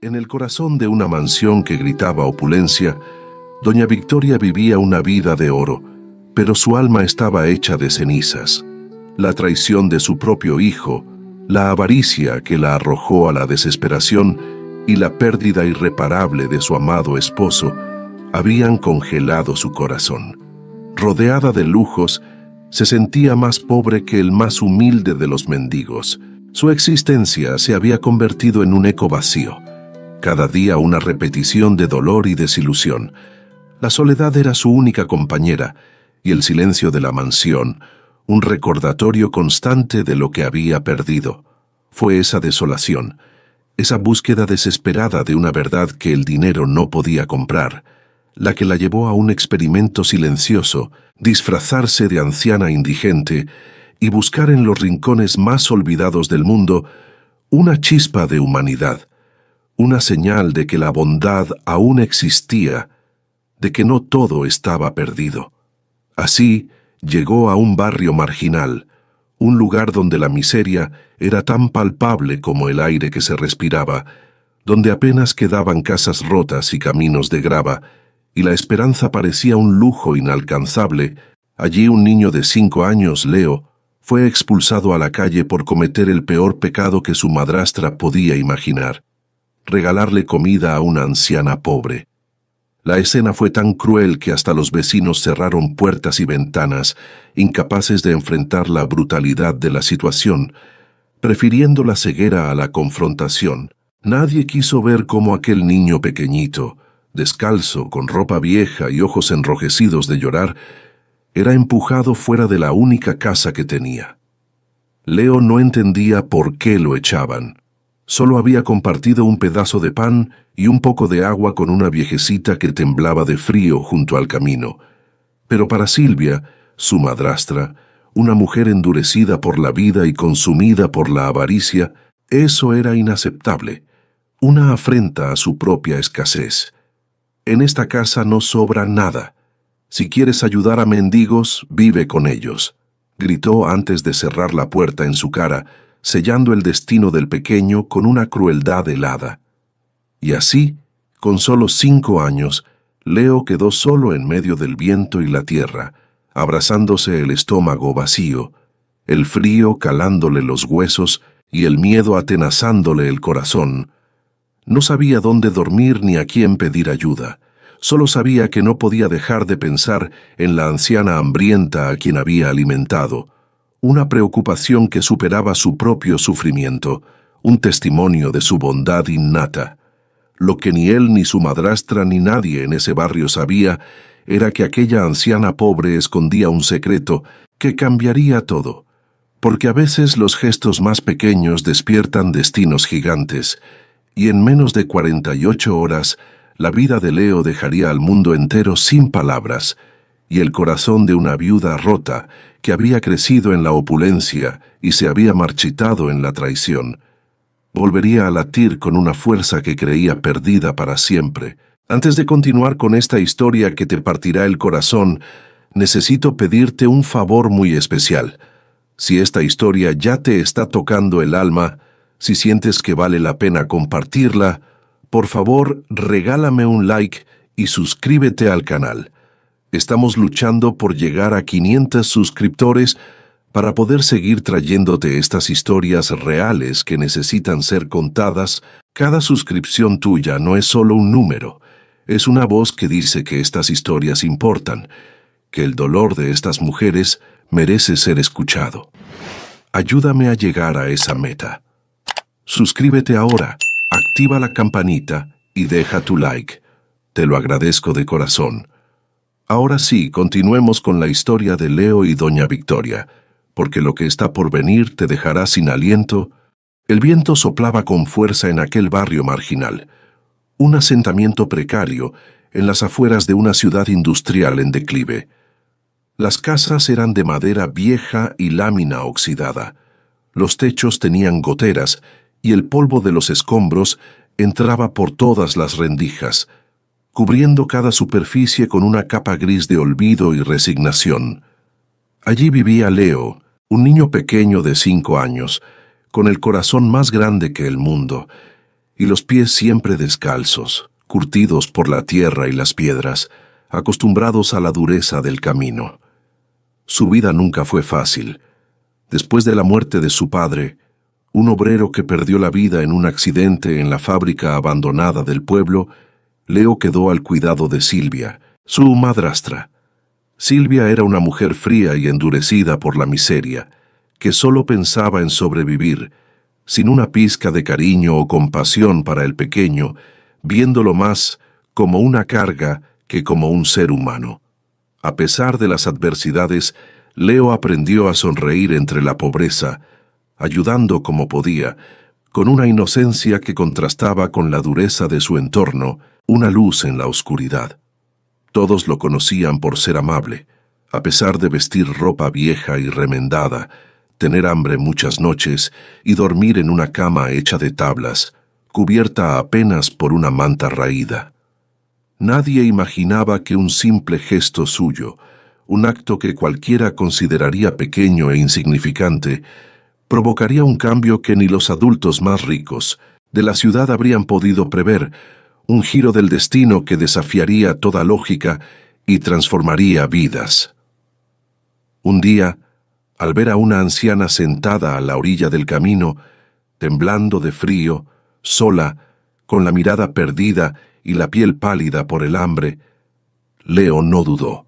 En el corazón de una mansión que gritaba opulencia, doña Victoria vivía una vida de oro, pero su alma estaba hecha de cenizas. La traición de su propio hijo, la avaricia que la arrojó a la desesperación y la pérdida irreparable de su amado esposo habían congelado su corazón. Rodeada de lujos, se sentía más pobre que el más humilde de los mendigos. Su existencia se había convertido en un eco vacío. Cada día una repetición de dolor y desilusión. La soledad era su única compañera, y el silencio de la mansión, un recordatorio constante de lo que había perdido. Fue esa desolación, esa búsqueda desesperada de una verdad que el dinero no podía comprar, la que la llevó a un experimento silencioso, disfrazarse de anciana indigente y buscar en los rincones más olvidados del mundo una chispa de humanidad, una señal de que la bondad aún existía, de que no todo estaba perdido. Así llegó a un barrio marginal, un lugar donde la miseria era tan palpable como el aire que se respiraba, donde apenas quedaban casas rotas y caminos de grava, y la esperanza parecía un lujo inalcanzable. Allí un niño de 5 años, Leo, fue expulsado a la calle por cometer el peor pecado que su madrastra podía imaginar: regalarle comida a una anciana pobre. La escena fue tan cruel que hasta los vecinos cerraron puertas y ventanas, incapaces de enfrentar la brutalidad de la situación, prefiriendo la ceguera a la confrontación. Nadie quiso ver cómo aquel niño pequeñito, descalzo, con ropa vieja y ojos enrojecidos de llorar, era empujado fuera de la única casa que tenía. Leo no entendía por qué lo echaban. Solo había compartido un pedazo de pan y un poco de agua con una viejecita que temblaba de frío junto al camino. Pero para Silvia, su madrastra, una mujer endurecida por la vida y consumida por la avaricia, eso era inaceptable, una afrenta a su propia escasez. En esta casa no sobra nada. Si quieres ayudar a mendigos, vive con ellos, gritó antes de cerrar la puerta en su cara, sellando el destino del pequeño con una crueldad helada. Y así, con solo 5 años, Leo quedó solo en medio del viento y la tierra, abrazándose el estómago vacío, el frío calándole los huesos y el miedo atenazándole el corazón. No sabía dónde dormir ni a quién pedir ayuda. Solo sabía que no podía dejar de pensar en la anciana hambrienta a quien había alimentado, una preocupación que superaba su propio sufrimiento, un testimonio de su bondad innata. Lo que ni él ni su madrastra ni nadie en ese barrio sabía era que aquella anciana pobre escondía un secreto que cambiaría todo, porque a veces los gestos más pequeños despiertan destinos gigantes, y en menos de 48 horas la vida de Leo dejaría al mundo entero sin palabras, y el corazón de una viuda rota que había crecido en la opulencia y se había marchitado en la traición, volvería a latir con una fuerza que creía perdida para siempre. Antes de continuar con esta historia que te partirá el corazón, necesito pedirte un favor muy especial. Si esta historia ya te está tocando el alma, si sientes que vale la pena compartirla, por favor, regálame un like y suscríbete al canal. Estamos luchando por llegar a 500 suscriptores para poder seguir trayéndote estas historias reales que necesitan ser contadas. Cada suscripción tuya no es solo un número, es una voz que dice que estas historias importan, que el dolor de estas mujeres merece ser escuchado. Ayúdame a llegar a esa meta. Suscríbete ahora, activa la campanita y deja tu like. Te lo agradezco de corazón. Ahora sí, continuemos con la historia de Leo y doña Victoria, porque lo que está por venir te dejará sin aliento. El viento soplaba con fuerza en aquel barrio marginal, un asentamiento precario en las afueras de una ciudad industrial en declive. Las casas eran de madera vieja y lámina oxidada. Los techos tenían goteras y el polvo de los escombros entraba por todas las rendijas, cubriendo cada superficie con una capa gris de olvido y resignación. Allí vivía Leo, un niño pequeño de 5 años, con el corazón más grande que el mundo, y los pies siempre descalzos, curtidos por la tierra y las piedras, acostumbrados a la dureza del camino. Su vida nunca fue fácil. Después de la muerte de su padre, un obrero que perdió la vida en un accidente en la fábrica abandonada del pueblo, Leo quedó al cuidado de Silvia, su madrastra. Silvia era una mujer fría y endurecida por la miseria, que solo pensaba en sobrevivir, sin una pizca de cariño o compasión para el pequeño, viéndolo más como una carga que como un ser humano. A pesar de las adversidades, Leo aprendió a sonreír entre la pobreza, ayudando como podía, con una inocencia que contrastaba con la dureza de su entorno, una luz en la oscuridad. Todos lo conocían por ser amable, a pesar de vestir ropa vieja y remendada, tener hambre muchas noches y dormir en una cama hecha de tablas, cubierta apenas por una manta raída. Nadie imaginaba que un simple gesto suyo, un acto que cualquiera consideraría pequeño e insignificante, provocaría un cambio que ni los adultos más ricos de la ciudad habrían podido prever, un giro del destino que desafiaría toda lógica y transformaría vidas. Un día, al ver a una anciana sentada a la orilla del camino, temblando de frío, sola, con la mirada perdida y la piel pálida por el hambre, Leo no dudó.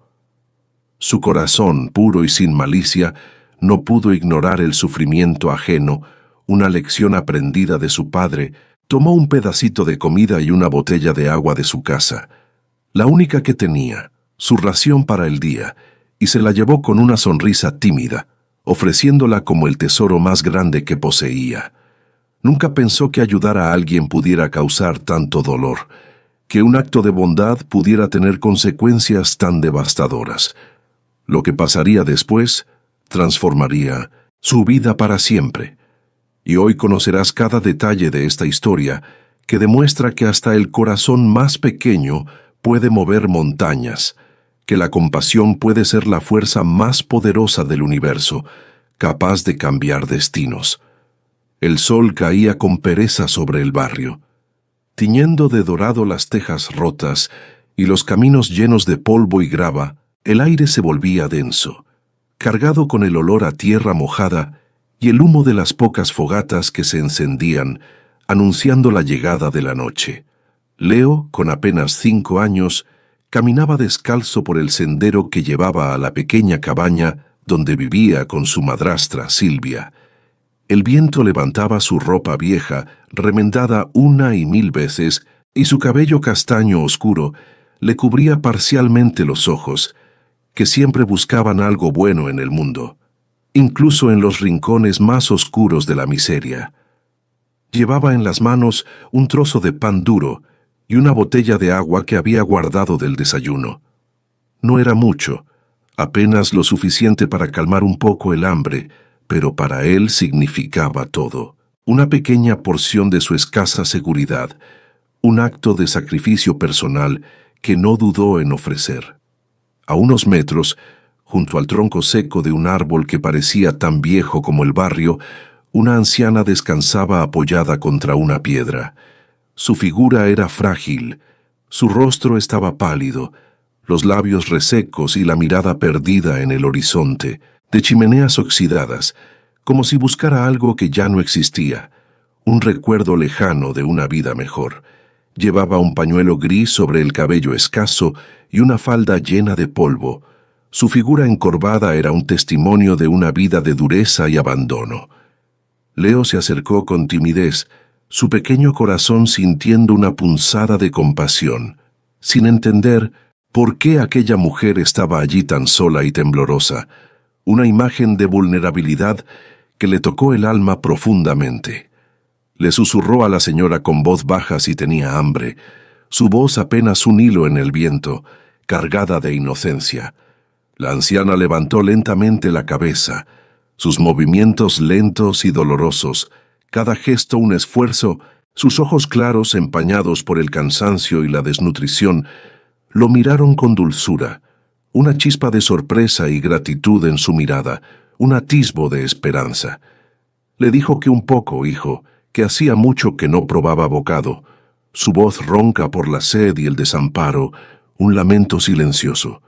Su corazón, puro y sin malicia, no pudo ignorar el sufrimiento ajeno, una lección aprendida de su padre. Tomó un pedacito de comida y una botella de agua de su casa, la única que tenía, su ración para el día, y se la llevó con una sonrisa tímida, ofreciéndola como el tesoro más grande que poseía. Nunca pensó que ayudar a alguien pudiera causar tanto dolor, que un acto de bondad pudiera tener consecuencias tan devastadoras. Lo que pasaría después transformaría su vida para siempre. Y hoy conocerás cada detalle de esta historia que demuestra que hasta el corazón más pequeño puede mover montañas, que la compasión puede ser la fuerza más poderosa del universo, capaz de cambiar destinos. El sol caía con pereza sobre el barrio, tiñendo de dorado las tejas rotas y los caminos llenos de polvo y grava. El aire se volvía denso, cargado con el olor a tierra mojada y el humo de las pocas fogatas que se encendían, anunciando la llegada de la noche. Leo, con apenas 5 años, caminaba descalzo por el sendero que llevaba a la pequeña cabaña donde vivía con su madrastra Silvia. El viento levantaba su ropa vieja, remendada 1 y 1000 veces, y su cabello castaño oscuro le cubría parcialmente los ojos, que siempre buscaban algo bueno en el mundo, incluso en los rincones más oscuros de la miseria. Llevaba en las manos un trozo de pan duro y una botella de agua que había guardado del desayuno. No era mucho, apenas lo suficiente para calmar un poco el hambre, pero para él significaba todo. Una pequeña porción de su escasa seguridad, un acto de sacrificio personal que no dudó en ofrecer. A unos metros, junto al tronco seco de un árbol que parecía tan viejo como el barrio, una anciana descansaba apoyada contra una piedra. Su figura era frágil, su rostro estaba pálido, los labios resecos y la mirada perdida en el horizonte, de chimeneas oxidadas, como si buscara algo que ya no existía, un recuerdo lejano de una vida mejor. Llevaba un pañuelo gris sobre el cabello escaso y una falda llena de polvo. Su figura encorvada era un testimonio de una vida de dureza y abandono. Leo se acercó con timidez, su pequeño corazón sintiendo una punzada de compasión, sin entender por qué aquella mujer estaba allí tan sola y temblorosa, una imagen de vulnerabilidad que le tocó el alma profundamente. Le susurró a la señora con voz baja si tenía hambre, su voz apenas un hilo en el viento, cargada de inocencia. La anciana levantó lentamente la cabeza, sus movimientos lentos y dolorosos, cada gesto un esfuerzo, sus ojos claros empañados por el cansancio y la desnutrición, lo miraron con dulzura, una chispa de sorpresa y gratitud en su mirada, un atisbo de esperanza. Le dijo que un poco, hijo, que hacía mucho que no probaba bocado, su voz ronca por la sed y el desamparo, un lamento silencioso.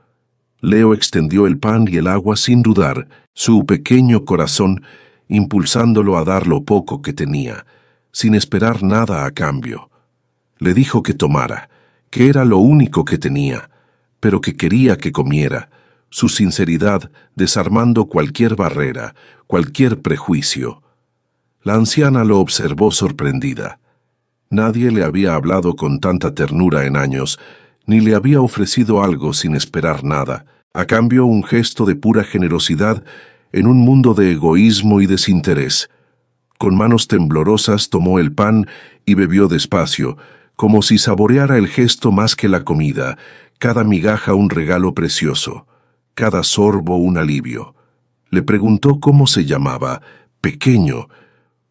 Leo extendió el pan y el agua sin dudar, su pequeño corazón impulsándolo a dar lo poco que tenía, sin esperar nada a cambio. Le dijo que tomara, que era lo único que tenía, pero que quería que comiera, su sinceridad desarmando cualquier barrera, cualquier prejuicio. La anciana lo observó sorprendida. Nadie le había hablado con tanta ternura en años, ni le había ofrecido algo sin esperar nada, a cambio un gesto de pura generosidad en un mundo de egoísmo y desinterés. Con manos temblorosas tomó el pan y bebió despacio, como si saboreara el gesto más que la comida, cada migaja un regalo precioso, cada sorbo un alivio. Le preguntó cómo se llamaba, pequeño,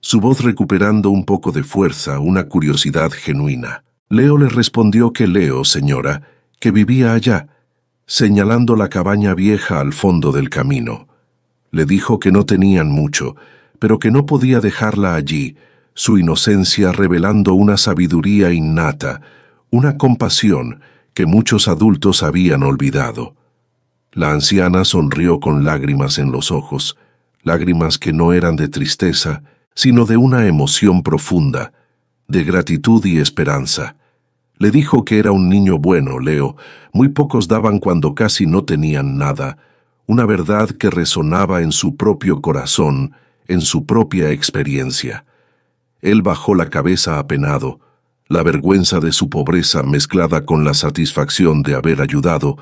su voz recuperando un poco de fuerza, una curiosidad genuina. Leo le respondió que Leo, señora, que vivía allá, señalando la cabaña vieja al fondo del camino. Le dijo que no tenían mucho, pero que no podía dejarla allí, su inocencia revelando una sabiduría innata, una compasión que muchos adultos habían olvidado. La anciana sonrió con lágrimas en los ojos, lágrimas que no eran de tristeza, sino de una emoción profunda, de gratitud y esperanza. Le dijo que era un niño bueno, Leo, muy pocos daban cuando casi no tenían nada, una verdad que resonaba en su propio corazón, en su propia experiencia. Él bajó la cabeza apenado, la vergüenza de su pobreza mezclada con la satisfacción de haber ayudado,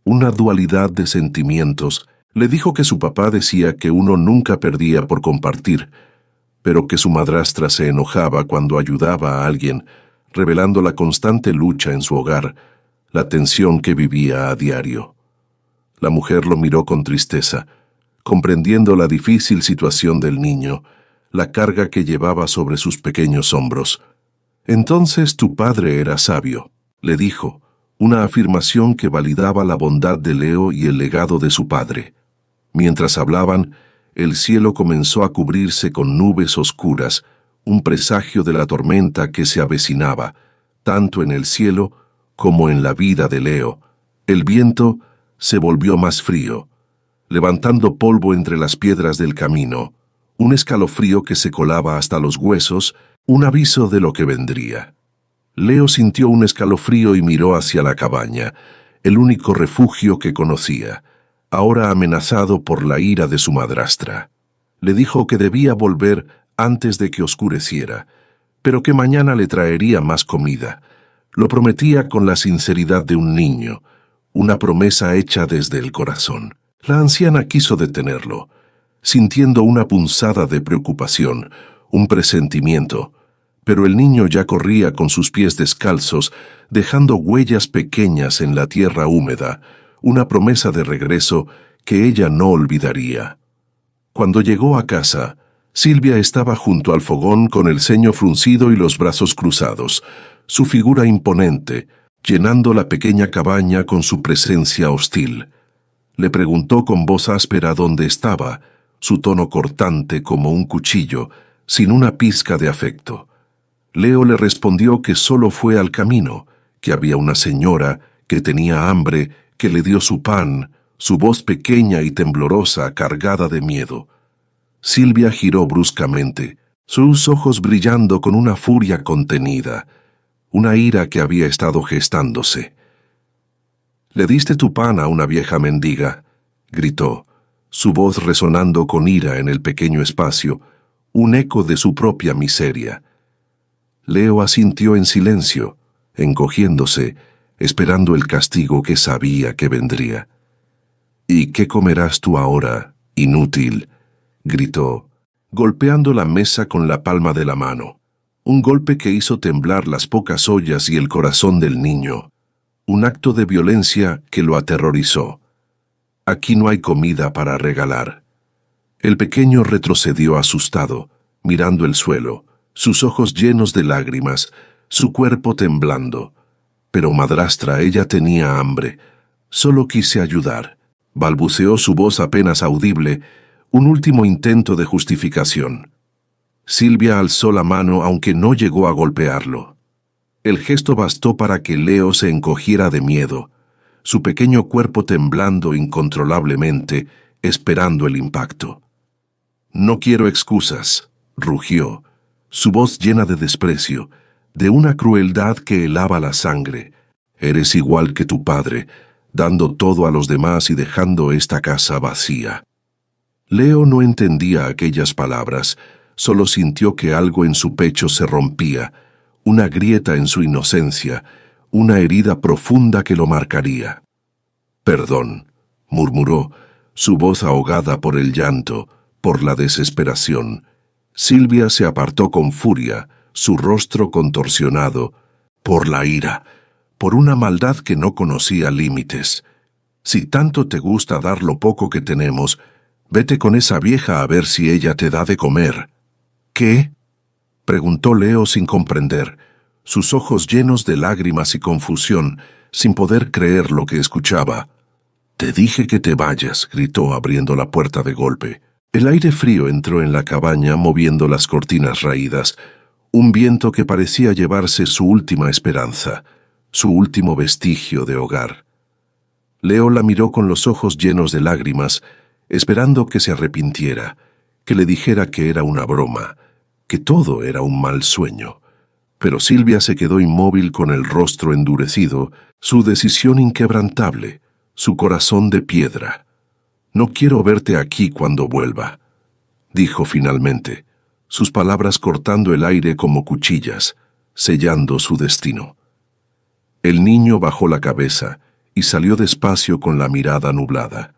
una dualidad de sentimientos. Le dijo que su papá decía que uno nunca perdía por compartir, pero que su madrastra se enojaba cuando ayudaba a alguien, revelando la constante lucha en su hogar, la tensión que vivía a diario. La mujer lo miró con tristeza, comprendiendo la difícil situación del niño, la carga que llevaba sobre sus pequeños hombros. «Entonces tu padre era sabio», le dijo, una afirmación que validaba la bondad de Leo y el legado de su padre. Mientras hablaban, el cielo comenzó a cubrirse con nubes oscuras, un presagio de la tormenta que se avecinaba, tanto en el cielo como en la vida de Leo. El viento se volvió más frío, levantando polvo entre las piedras del camino, un escalofrío que se colaba hasta los huesos, un aviso de lo que vendría. Leo sintió un escalofrío y miró hacia la cabaña, el único refugio que conocía, ahora amenazado por la ira de su madrastra. Le dijo que debía volver antes de que oscureciera, pero que mañana le traería más comida. Lo prometía con la sinceridad de un niño, una promesa hecha desde el corazón. La anciana quiso detenerlo, sintiendo una punzada de preocupación, un presentimiento, pero el niño ya corría con sus pies descalzos, dejando huellas pequeñas en la tierra húmeda, una promesa de regreso que ella no olvidaría. Cuando llegó a casa, Silvia estaba junto al fogón con el ceño fruncido y los brazos cruzados, su figura imponente, llenando la pequeña cabaña con su presencia hostil. Le preguntó con voz áspera dónde estaba, su tono cortante como un cuchillo, sin una pizca de afecto. Leo le respondió que solo fue al camino, que había una señora que tenía hambre, que le dio su pan, su voz pequeña y temblorosa, cargada de miedo. Silvia giró bruscamente, sus ojos brillando con una furia contenida, una ira que había estado gestándose. «Le diste tu pan a una vieja mendiga», gritó, su voz resonando con ira en el pequeño espacio, un eco de su propia miseria. Leo asintió en silencio, encogiéndose, esperando el castigo que sabía que vendría. «¿Y qué comerás tú ahora, inútil?», gritó, golpeando la mesa con la palma de la mano. Un golpe que hizo temblar las pocas ollas y el corazón del niño. Un acto de violencia que lo aterrorizó. «Aquí no hay comida para regalar». El pequeño retrocedió asustado, mirando el suelo, sus ojos llenos de lágrimas, su cuerpo temblando. «Pero madrastra, ella tenía hambre. Solo quise ayudar», balbuceó su voz apenas audible, un último intento de justificación. Silvia alzó la mano aunque no llegó a golpearlo. El gesto bastó para que Leo se encogiera de miedo, su pequeño cuerpo temblando incontrolablemente, esperando el impacto. «No quiero excusas», rugió, su voz llena de desprecio, de una crueldad que helaba la sangre. «Eres igual que tu padre, dando todo a los demás y dejando esta casa vacía». Leo no entendía aquellas palabras, solo sintió que algo en su pecho se rompía, una grieta en su inocencia, una herida profunda que lo marcaría. «Perdón», murmuró, su voz ahogada por el llanto, por la desesperación. Silvia se apartó con furia, su rostro contorsionado, por la ira, por una maldad que no conocía límites. «Si tanto te gusta dar lo poco que tenemos, vete con esa vieja a ver si ella te da de comer». «¿Qué?», preguntó Leo sin comprender, sus ojos llenos de lágrimas y confusión, sin poder creer lo que escuchaba. «Te dije que te vayas», gritó abriendo la puerta de golpe. El aire frío entró en la cabaña moviendo las cortinas raídas, un viento que parecía llevarse su última esperanza, su último vestigio de hogar. Leo la miró con los ojos llenos de lágrimas, esperando que se arrepintiera, que le dijera que era una broma, que todo era un mal sueño. Pero Silvia se quedó inmóvil con el rostro endurecido, su decisión inquebrantable, su corazón de piedra. «No quiero verte aquí cuando vuelva», dijo finalmente, sus palabras cortando el aire como cuchillas, sellando su destino. El niño bajó la cabeza y salió despacio con la mirada nublada,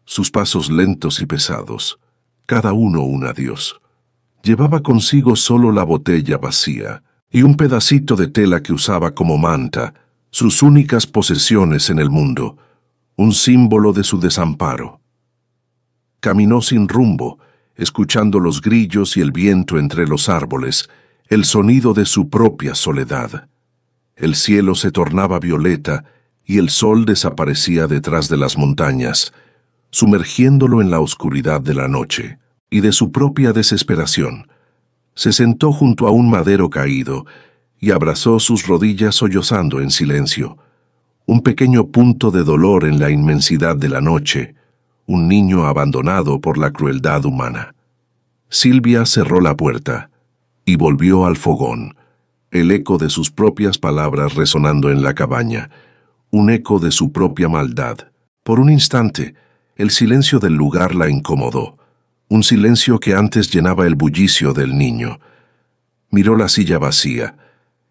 sus pasos lentos y pesados, cada uno un adiós. Llevaba consigo solo la botella vacía y un pedacito de tela que usaba como manta, sus únicas posesiones en el mundo, un símbolo de su desamparo. Caminó sin rumbo, escuchando los grillos y el viento entre los árboles, el sonido de su propia soledad. El cielo se tornaba violeta y el sol desaparecía detrás de las montañas, sumergiéndolo en la oscuridad de la noche y de su propia desesperación. Se sentó junto a un madero caído y abrazó sus rodillas sollozando en silencio. Un pequeño punto de dolor en la inmensidad de la noche, un niño abandonado por la crueldad humana. Silvia cerró la puerta y volvió al fogón, el eco de sus propias palabras resonando en la cabaña, un eco de su propia maldad. Por un instante, el silencio del lugar la incomodó, un silencio que antes llenaba el bullicio del niño. Miró la silla vacía,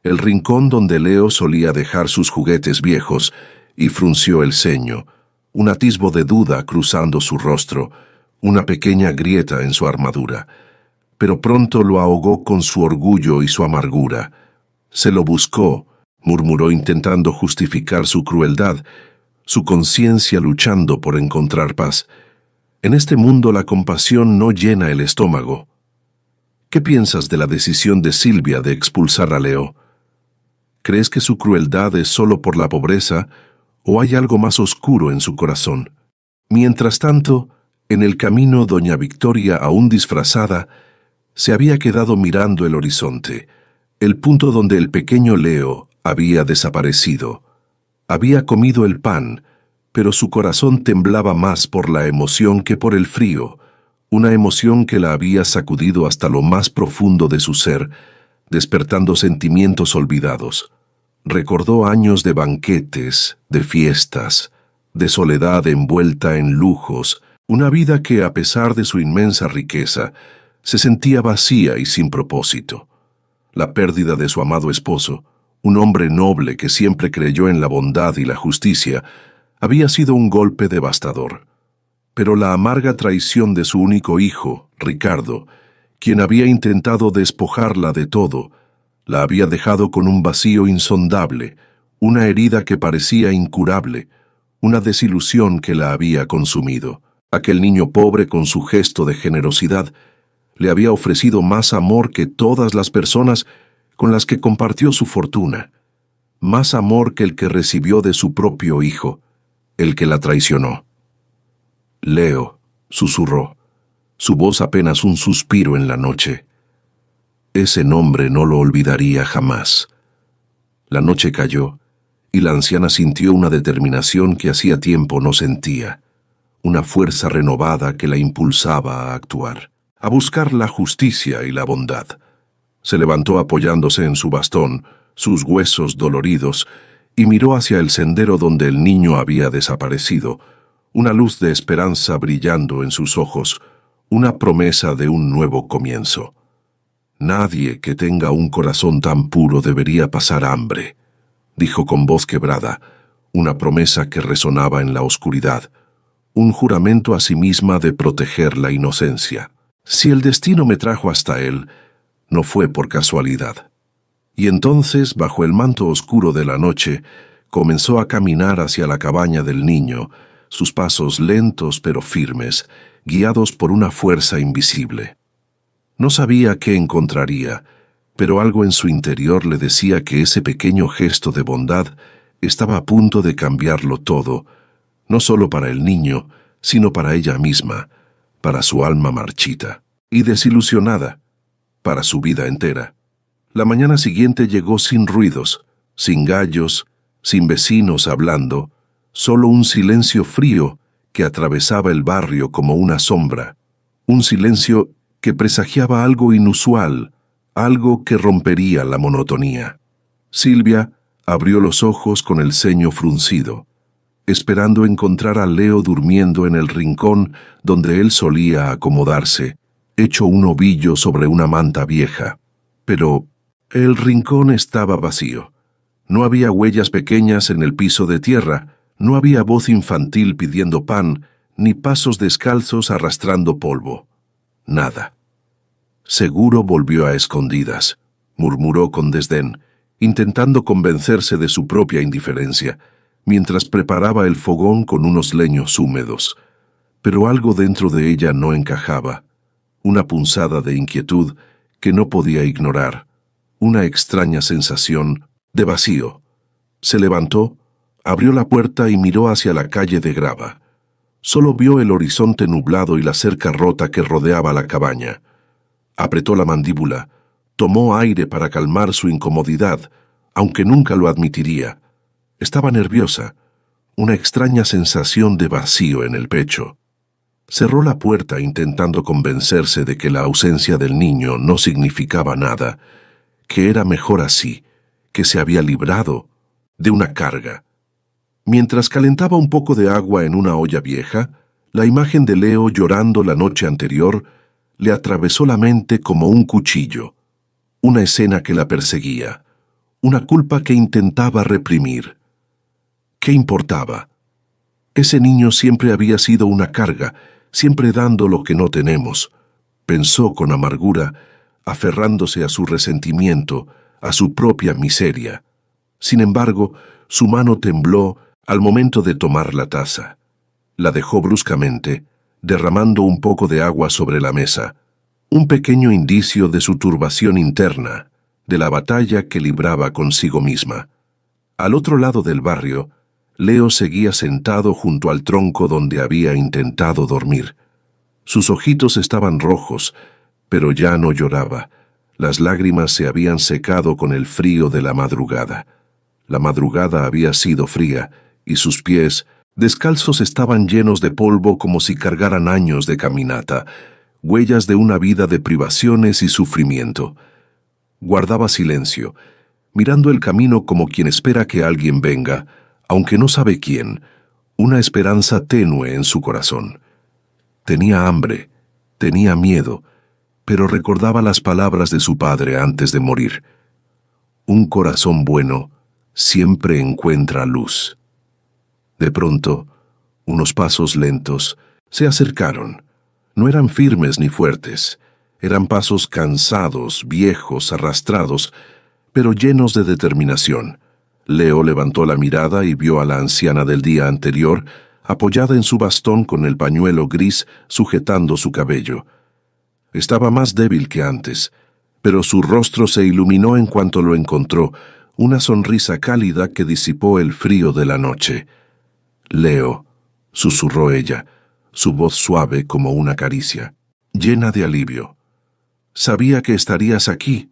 el rincón donde Leo solía dejar sus juguetes viejos, y frunció el ceño, un atisbo de duda cruzando su rostro, una pequeña grieta en su armadura. Pero pronto lo ahogó con su orgullo y su amargura. Se lo buscó, murmuró intentando justificar su crueldad, su conciencia luchando por encontrar paz. En este mundo la compasión no llena el estómago. ¿Qué piensas de la decisión de Silvia de expulsar a Leo? ¿Crees que su crueldad es solo por la pobreza o hay algo más oscuro en su corazón? Mientras tanto, en el camino doña Victoria, aún disfrazada, se había quedado mirando el horizonte, el punto donde el pequeño Leo había desaparecido. Había comido el pan, pero su corazón temblaba más por la emoción que por el frío, una emoción que la había sacudido hasta lo más profundo de su ser, despertando sentimientos olvidados. Recordó años de banquetes, de fiestas, de soledad envuelta en lujos, una vida que, a pesar de su inmensa riqueza, se sentía vacía y sin propósito. La pérdida de su amado esposo, un hombre noble que siempre creyó en la bondad y la justicia, había sido un golpe devastador. Pero la amarga traición de su único hijo, Ricardo, quien había intentado despojarla de todo, la había dejado con un vacío insondable, una herida que parecía incurable, una desilusión que la había consumido. Aquel niño pobre, con su gesto de generosidad, le había ofrecido más amor que todas las personas con las que compartió su fortuna, más amor que el que recibió de su propio hijo, el que la traicionó. «Leo», susurró, su voz apenas un suspiro en la noche. Ese nombre no lo olvidaría jamás. La noche cayó, y la anciana sintió una determinación que hacía tiempo no sentía, una fuerza renovada que la impulsaba a actuar, a buscar la justicia y la bondad. Se levantó apoyándose en su bastón, sus huesos doloridos, y miró hacia el sendero donde el niño había desaparecido, una luz de esperanza brillando en sus ojos, una promesa de un nuevo comienzo. Nadie que tenga un corazón tan puro debería pasar hambre, dijo con voz quebrada, una promesa que resonaba en la oscuridad, un juramento a sí misma de proteger la inocencia. Si el destino me trajo hasta él, no fue por casualidad. Y entonces, bajo el manto oscuro de la noche, comenzó a caminar hacia la cabaña del niño, sus pasos lentos pero firmes, guiados por una fuerza invisible. No sabía qué encontraría, pero algo en su interior le decía que ese pequeño gesto de bondad estaba a punto de cambiarlo todo, no solo para el niño, sino para ella misma, para su alma marchita y desilusionada, para su vida entera. La mañana siguiente llegó sin ruidos, sin gallos, sin vecinos hablando, solo un silencio frío que atravesaba el barrio como una sombra, un silencio que presagiaba algo inusual, algo que rompería la monotonía. Silvia abrió los ojos con el ceño fruncido, esperando encontrar a Leo durmiendo en el rincón donde él solía acomodarse, hecho un ovillo sobre una manta vieja. Pero el rincón estaba vacío. No había huellas pequeñas en el piso de tierra, no había voz infantil pidiendo pan, ni pasos descalzos arrastrando polvo. Nada. Seguro volvió a escondidas, murmuró con desdén, intentando convencerse de su propia indiferencia, mientras preparaba el fogón con unos leños húmedos. Pero algo dentro de ella no encajaba, una punzada de inquietud que no podía ignorar, una extraña sensación de vacío. Se levantó, abrió la puerta y miró hacia la calle de grava. Solo vio el horizonte nublado y la cerca rota que rodeaba la cabaña. Apretó la mandíbula, tomó aire para calmar su incomodidad, aunque nunca lo admitiría. Estaba nerviosa, una extraña sensación de vacío en el pecho. Cerró la puerta intentando convencerse de que la ausencia del niño no significaba nada, que era mejor así, que se había librado de una carga. Mientras calentaba un poco de agua en una olla vieja, la imagen de Leo llorando la noche anterior le atravesó la mente como un cuchillo, una escena que la perseguía, una culpa que intentaba reprimir. ¿Qué importaba? Ese niño siempre había sido una carga, siempre dando lo que no tenemos, pensó con amargura, aferrándose a su resentimiento, a su propia miseria. Sin embargo, su mano tembló al momento de tomar la taza. La dejó bruscamente, derramando un poco de agua sobre la mesa, un pequeño indicio de su turbación interna, de la batalla que libraba consigo misma. Al otro lado del barrio, Leo seguía sentado junto al tronco donde había intentado dormir. Sus ojitos estaban rojos, pero ya no lloraba. Las lágrimas se habían secado con el frío de la madrugada. La madrugada había sido fría, y sus pies, descalzos, estaban llenos de polvo como si cargaran años de caminata, huellas de una vida de privaciones y sufrimiento. Guardaba silencio, mirando el camino como quien espera que alguien venga, aunque no sabe quién, una esperanza tenue en su corazón. Tenía hambre, tenía miedo, pero recordaba las palabras de su padre antes de morir. Un corazón bueno siempre encuentra luz. De pronto, unos pasos lentos se acercaron. No eran firmes ni fuertes, eran pasos cansados, viejos, arrastrados, pero llenos de determinación. Leo levantó la mirada y vio a la anciana del día anterior, apoyada en su bastón con el pañuelo gris sujetando su cabello. Estaba más débil que antes, pero su rostro se iluminó en cuanto lo encontró, una sonrisa cálida que disipó el frío de la noche. «Leo», susurró ella, su voz suave como una caricia, llena de alivio. Sabía que estarías aquí.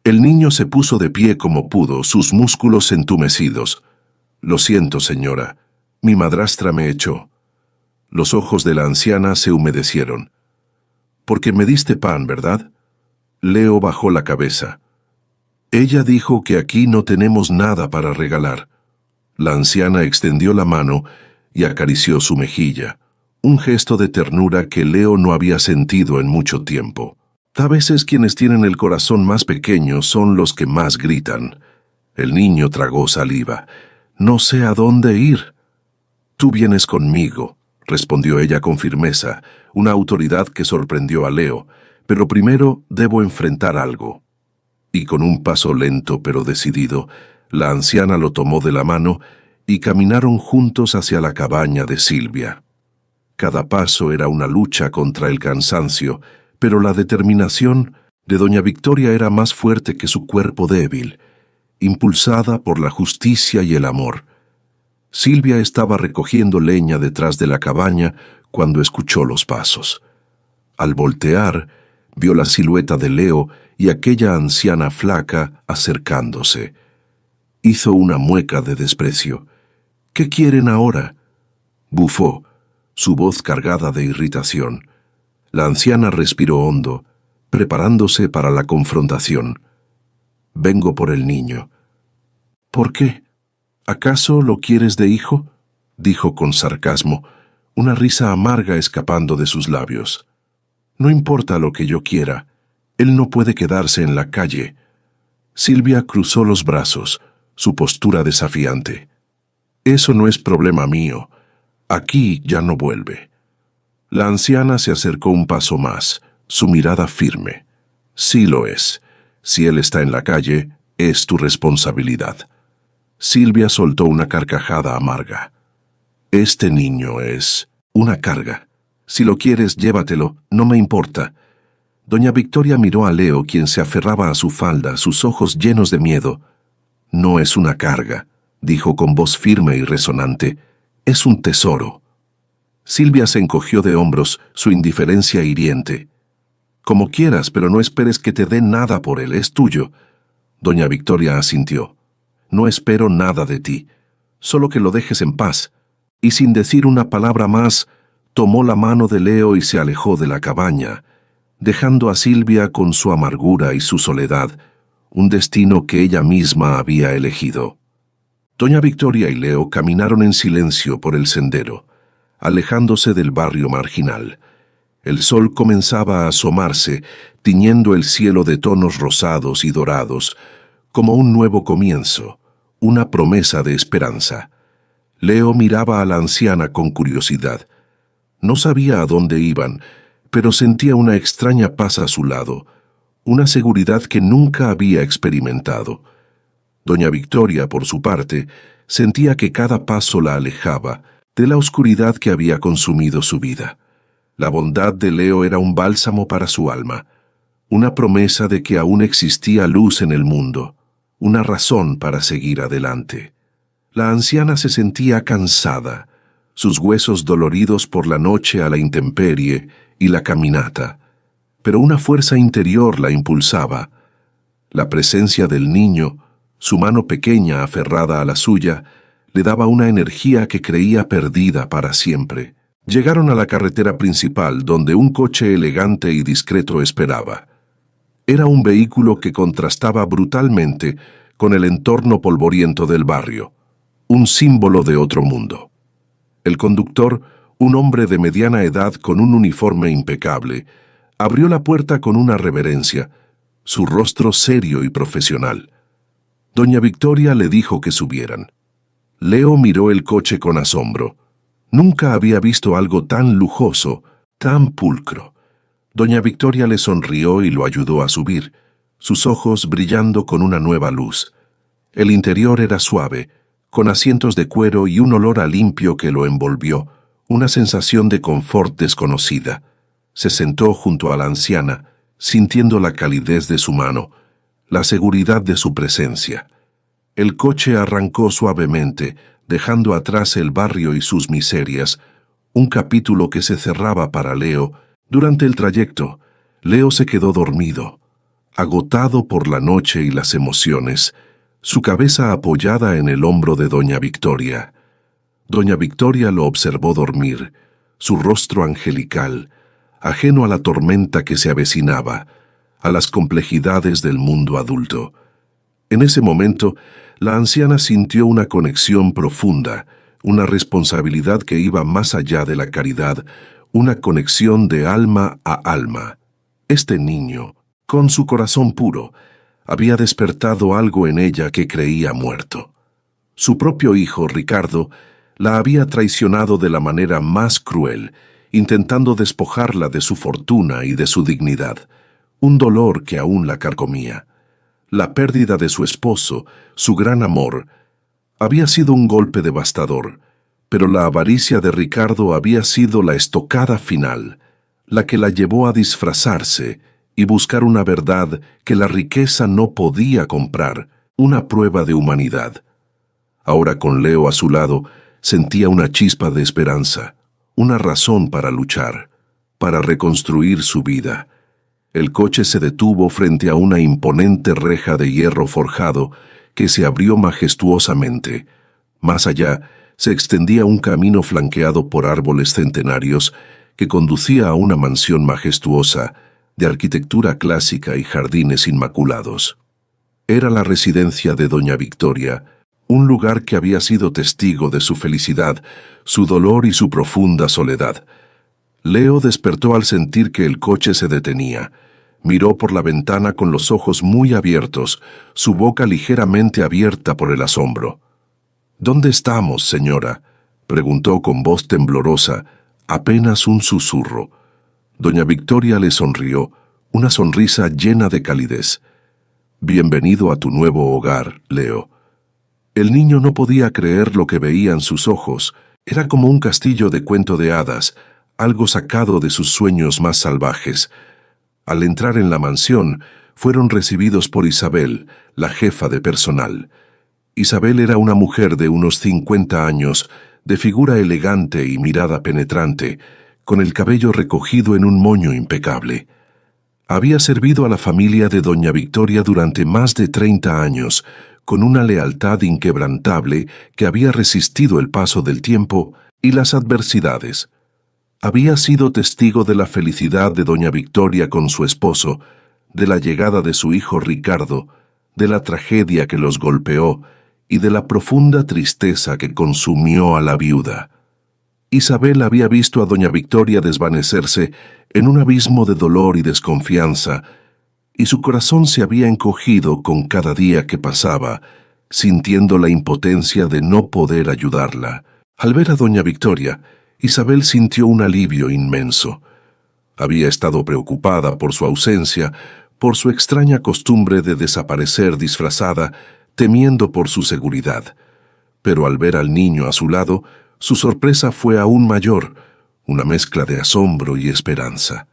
El niño se puso de pie como pudo, sus músculos entumecidos. Lo siento, señora. Mi madrastra me echó. Los ojos de la anciana se humedecieron. Porque me diste pan, ¿verdad? Leo bajó la cabeza. Ella dijo que aquí no tenemos nada para regalar. La anciana extendió la mano y acarició su mejilla, un gesto de ternura que Leo no había sentido en mucho tiempo. A veces quienes tienen el corazón más pequeño son los que más gritan. El niño tragó saliva. No sé a dónde ir. Tú vienes conmigo, respondió ella con firmeza, una autoridad que sorprendió a Leo, pero primero debo enfrentar algo. Y con un paso lento pero decidido, la anciana lo tomó de la mano y caminaron juntos hacia la cabaña de Silvia. Cada paso era una lucha contra el cansancio, pero la determinación de doña Victoria era más fuerte que su cuerpo débil, impulsada por la justicia y el amor. Silvia estaba recogiendo leña detrás de la cabaña cuando escuchó los pasos. Al voltear, vio la silueta de Leo y aquella anciana flaca acercándose. Hizo una mueca de desprecio. ¿Qué quieren ahora? Bufó, su voz cargada de irritación. La anciana respiró hondo, preparándose para la confrontación. Vengo por el niño. ¿Por qué? ¿Acaso lo quieres de hijo? Dijo con sarcasmo, una risa amarga escapando de sus labios. No importa lo que yo quiera, él no puede quedarse en la calle. Silvia cruzó los brazos, su postura desafiante. Eso no es problema mío. Aquí ya no vuelve. La anciana se acercó un paso más, su mirada firme. Sí lo es. Si él está en la calle, es tu responsabilidad. Silvia soltó una carcajada amarga. Este niño es una carga. Si lo quieres, llévatelo, no me importa. Doña Victoria miró a Leo, quien se aferraba a su falda, sus ojos llenos de miedo. No es una carga, dijo con voz firme y resonante. Es un tesoro. Silvia se encogió de hombros, su indiferencia hiriente. Como quieras, pero no esperes que te dé nada por él, es tuyo. Doña Victoria asintió. No espero nada de ti, solo que lo dejes en paz. Y sin decir una palabra más, tomó la mano de Leo y se alejó de la cabaña, dejando a Silvia con su amargura y su soledad, un destino que ella misma había elegido. Doña Victoria y Leo caminaron en silencio por el sendero, alejándose del barrio marginal. El sol comenzaba a asomarse, tiñendo el cielo de tonos rosados y dorados, como un nuevo comienzo, una promesa de esperanza. Leo miraba a la anciana con curiosidad. No sabía a dónde iban, pero sentía una extraña paz a su lado, una seguridad que nunca había experimentado. Doña Victoria, por su parte, sentía que cada paso la alejaba de la oscuridad que había consumido su vida. La bondad de Leo era un bálsamo para su alma, una promesa de que aún existía luz en el mundo, una razón para seguir adelante. La anciana se sentía cansada, sus huesos doloridos por la noche a la intemperie y la caminata, pero una fuerza interior la impulsaba. La presencia del niño, su mano pequeña aferrada a la suya, le daba una energía que creía perdida para siempre. Llegaron a la carretera principal, donde un coche elegante y discreto esperaba. Era un vehículo que contrastaba brutalmente con el entorno polvoriento del barrio, un símbolo de otro mundo. El conductor, un hombre de mediana edad con un uniforme impecable, abrió la puerta con una reverencia, su rostro serio y profesional. Doña Victoria le dijo que subieran. Leo miró el coche con asombro. Nunca había visto algo tan lujoso, tan pulcro. Doña Victoria le sonrió y lo ayudó a subir, sus ojos brillando con una nueva luz. El interior era suave, con asientos de cuero y un olor a limpio que lo envolvió, una sensación de confort desconocida. Se sentó junto a la anciana, sintiendo la calidez de su mano, la seguridad de su presencia. El coche arrancó suavemente, dejando atrás el barrio y sus miserias, un capítulo que se cerraba para Leo. Durante el trayecto, Leo se quedó dormido, agotado por la noche y las emociones, su cabeza apoyada en el hombro de doña Victoria. Doña Victoria lo observó dormir, su rostro angelical, ajeno a la tormenta que se avecinaba, a las complejidades del mundo adulto. En ese momento, la anciana sintió una conexión profunda, una responsabilidad que iba más allá de la caridad, una conexión de alma a alma. Este niño, con su corazón puro, había despertado algo en ella que creía muerto. Su propio hijo, Ricardo, la había traicionado de la manera más cruel, intentando despojarla de su fortuna y de su dignidad, un dolor que aún la carcomía. La pérdida de su esposo, su gran amor, había sido un golpe devastador, pero la avaricia de Ricardo había sido la estocada final, la que la llevó a disfrazarse y buscar una verdad que la riqueza no podía comprar, una prueba de humanidad. Ahora con Leo a su lado, sentía una chispa de esperanza, una razón para luchar, para reconstruir su vida. El coche se detuvo frente a una imponente reja de hierro forjado que se abrió majestuosamente. Más allá, se extendía un camino flanqueado por árboles centenarios que conducía a una mansión majestuosa, de arquitectura clásica y jardines inmaculados. Era la residencia de doña Victoria, un lugar que había sido testigo de su felicidad, su dolor y su profunda soledad. Leo despertó al sentir que el coche se detenía. Miró por la ventana con los ojos muy abiertos, su boca ligeramente abierta por el asombro. «¿Dónde estamos, señora?», preguntó con voz temblorosa, apenas un susurro. Doña Victoria le sonrió, una sonrisa llena de calidez. «Bienvenido a tu nuevo hogar, Leo». El niño no podía creer lo que veía en sus ojos. Era como un castillo de cuento de hadas, algo sacado de sus sueños más salvajes. Al entrar en la mansión, fueron recibidos por Isabel, la jefa de personal. Isabel era una mujer de unos 50 años, de figura elegante y mirada penetrante, con el cabello recogido en un moño impecable. Había servido a la familia de doña Victoria durante más de 30 años, con una lealtad inquebrantable que había resistido el paso del tiempo y las adversidades. Había sido testigo de la felicidad de doña Victoria con su esposo, de la llegada de su hijo Ricardo, de la tragedia que los golpeó y de la profunda tristeza que consumió a la viuda. Isabel había visto a doña Victoria desvanecerse en un abismo de dolor y desconfianza, y su corazón se había encogido con cada día que pasaba, sintiendo la impotencia de no poder ayudarla. Al ver a doña Victoria, Isabel sintió un alivio inmenso. Había estado preocupada por su ausencia, por su extraña costumbre de desaparecer disfrazada, temiendo por su seguridad. Pero al ver al niño a su lado, su sorpresa fue aún mayor, una mezcla de asombro y esperanza.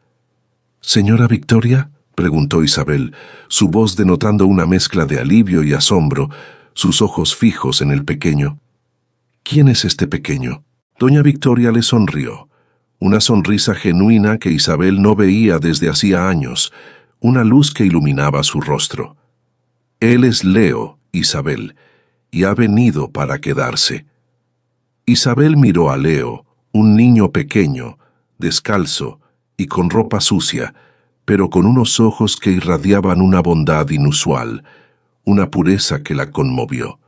«¿Señora Victoria?», preguntó Isabel, su voz denotando una mezcla de alivio y asombro, sus ojos fijos en el pequeño. «¿Quién es este pequeño?». Doña Victoria le sonrió, una sonrisa genuina que Isabel no veía desde hacía años, una luz que iluminaba su rostro. «Él es Leo, Isabel, y ha venido para quedarse». Isabel miró a Leo, un niño pequeño, descalzo y con ropa sucia, pero con unos ojos que irradiaban una bondad inusual, una pureza que la conmovió.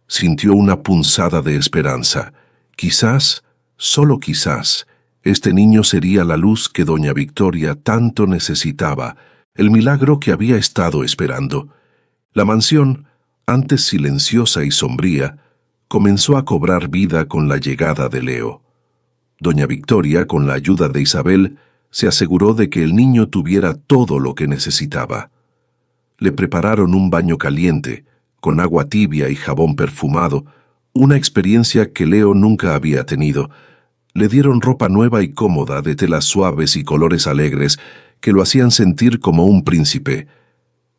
Sintió una punzada de esperanza. Quizás, solo quizás, este niño sería la luz que doña Victoria tanto necesitaba, el milagro que había estado esperando. La mansión, antes silenciosa y sombría, comenzó a cobrar vida con la llegada de Leo. Doña Victoria, con la ayuda de Isabel, se aseguró de que el niño tuviera todo lo que necesitaba. Le prepararon un baño caliente, con agua tibia y jabón perfumado, una experiencia que Leo nunca había tenido. Le dieron ropa nueva y cómoda de telas suaves y colores alegres que lo hacían sentir como un príncipe,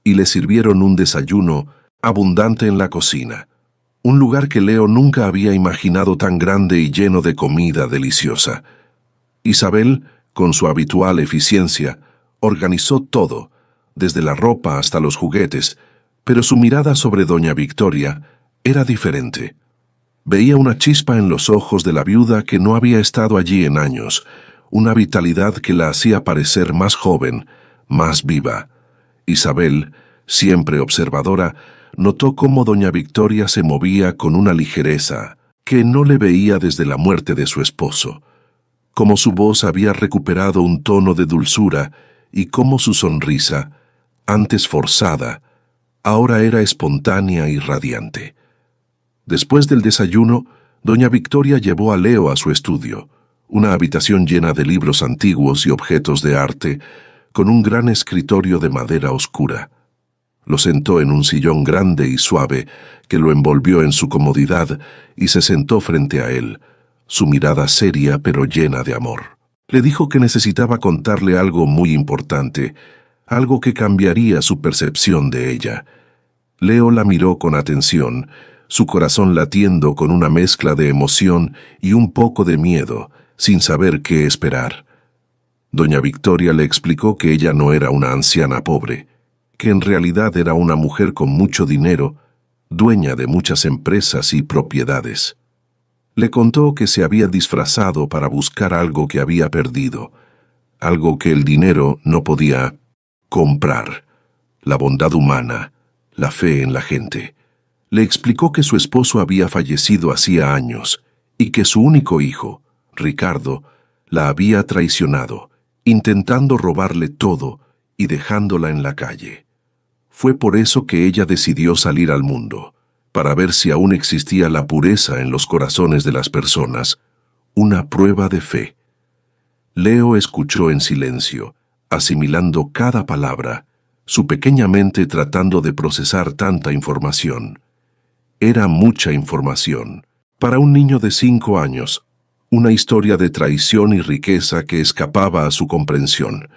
y le sirvieron un desayuno abundante en la cocina, un lugar que Leo nunca había imaginado tan grande y lleno de comida deliciosa. Isabel, con su habitual eficiencia, Organizó todo, desde la ropa hasta los juguetes, pero su mirada sobre doña Victoria era diferente. Veía una chispa en los ojos de la viuda que no había estado allí en años, una vitalidad que la hacía parecer más joven, más viva. Isabel, siempre observadora, notó cómo doña Victoria se movía con una ligereza que no le veía desde la muerte de su esposo, cómo su voz había recuperado un tono de dulzura y cómo su sonrisa, antes forzada, ahora era espontánea y radiante. Después del desayuno, doña Victoria llevó a Leo a su estudio, una habitación llena de libros antiguos y objetos de arte, con un gran escritorio de madera oscura. Lo sentó en un sillón grande y suave que lo envolvió en su comodidad y se sentó frente a él, su mirada seria pero llena de amor. Le dijo que necesitaba contarle algo muy importante, algo que cambiaría su percepción de ella. Leo la miró con atención, su corazón latiendo con una mezcla de emoción y un poco de miedo, sin saber qué esperar. Doña Victoria le explicó que ella no era una anciana pobre, que en realidad era una mujer con mucho dinero, dueña de muchas empresas y propiedades. Le contó que se había disfrazado para buscar algo que había perdido, algo que el dinero no podía comprar, la bondad humana, la fe en la gente. Le explicó que su esposo había fallecido hacía años y que su único hijo, Ricardo, la había traicionado, intentando robarle todo y dejándola en la calle. Fue por eso que ella decidió salir al mundo, para ver si aún existía la pureza en los corazones de las personas, una prueba de fe. Leo escuchó en silencio, asimilando cada palabra, su pequeña mente tratando de procesar tanta información. Era mucha información. Para un niño de 5 años, una historia de traición y riqueza que escapaba a su comprensión.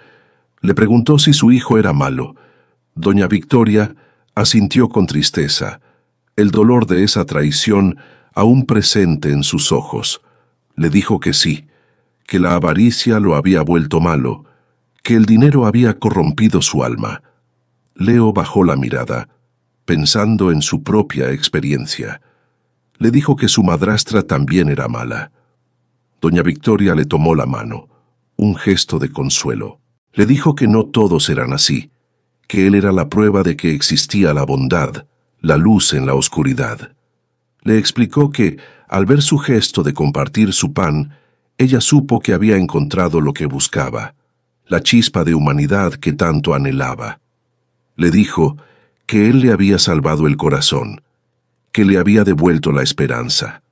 Le preguntó si su hijo era malo. Doña Victoria asintió con tristeza, el dolor de esa traición aún presente en sus ojos. Le dijo que sí, que la avaricia lo había vuelto malo, que el dinero había corrompido su alma. Leo bajó la mirada, pensando en su propia experiencia. Le dijo que su madrastra también era mala. Doña Victoria le tomó la mano, un gesto de consuelo. Le dijo que no todos eran así, que él era la prueba de que existía la bondad, la luz en la oscuridad. Le explicó que, al ver su gesto de compartir su pan, ella supo que había encontrado lo que buscaba, la chispa de humanidad que tanto anhelaba. Le dijo que él le había salvado el corazón, que le había devuelto la esperanza.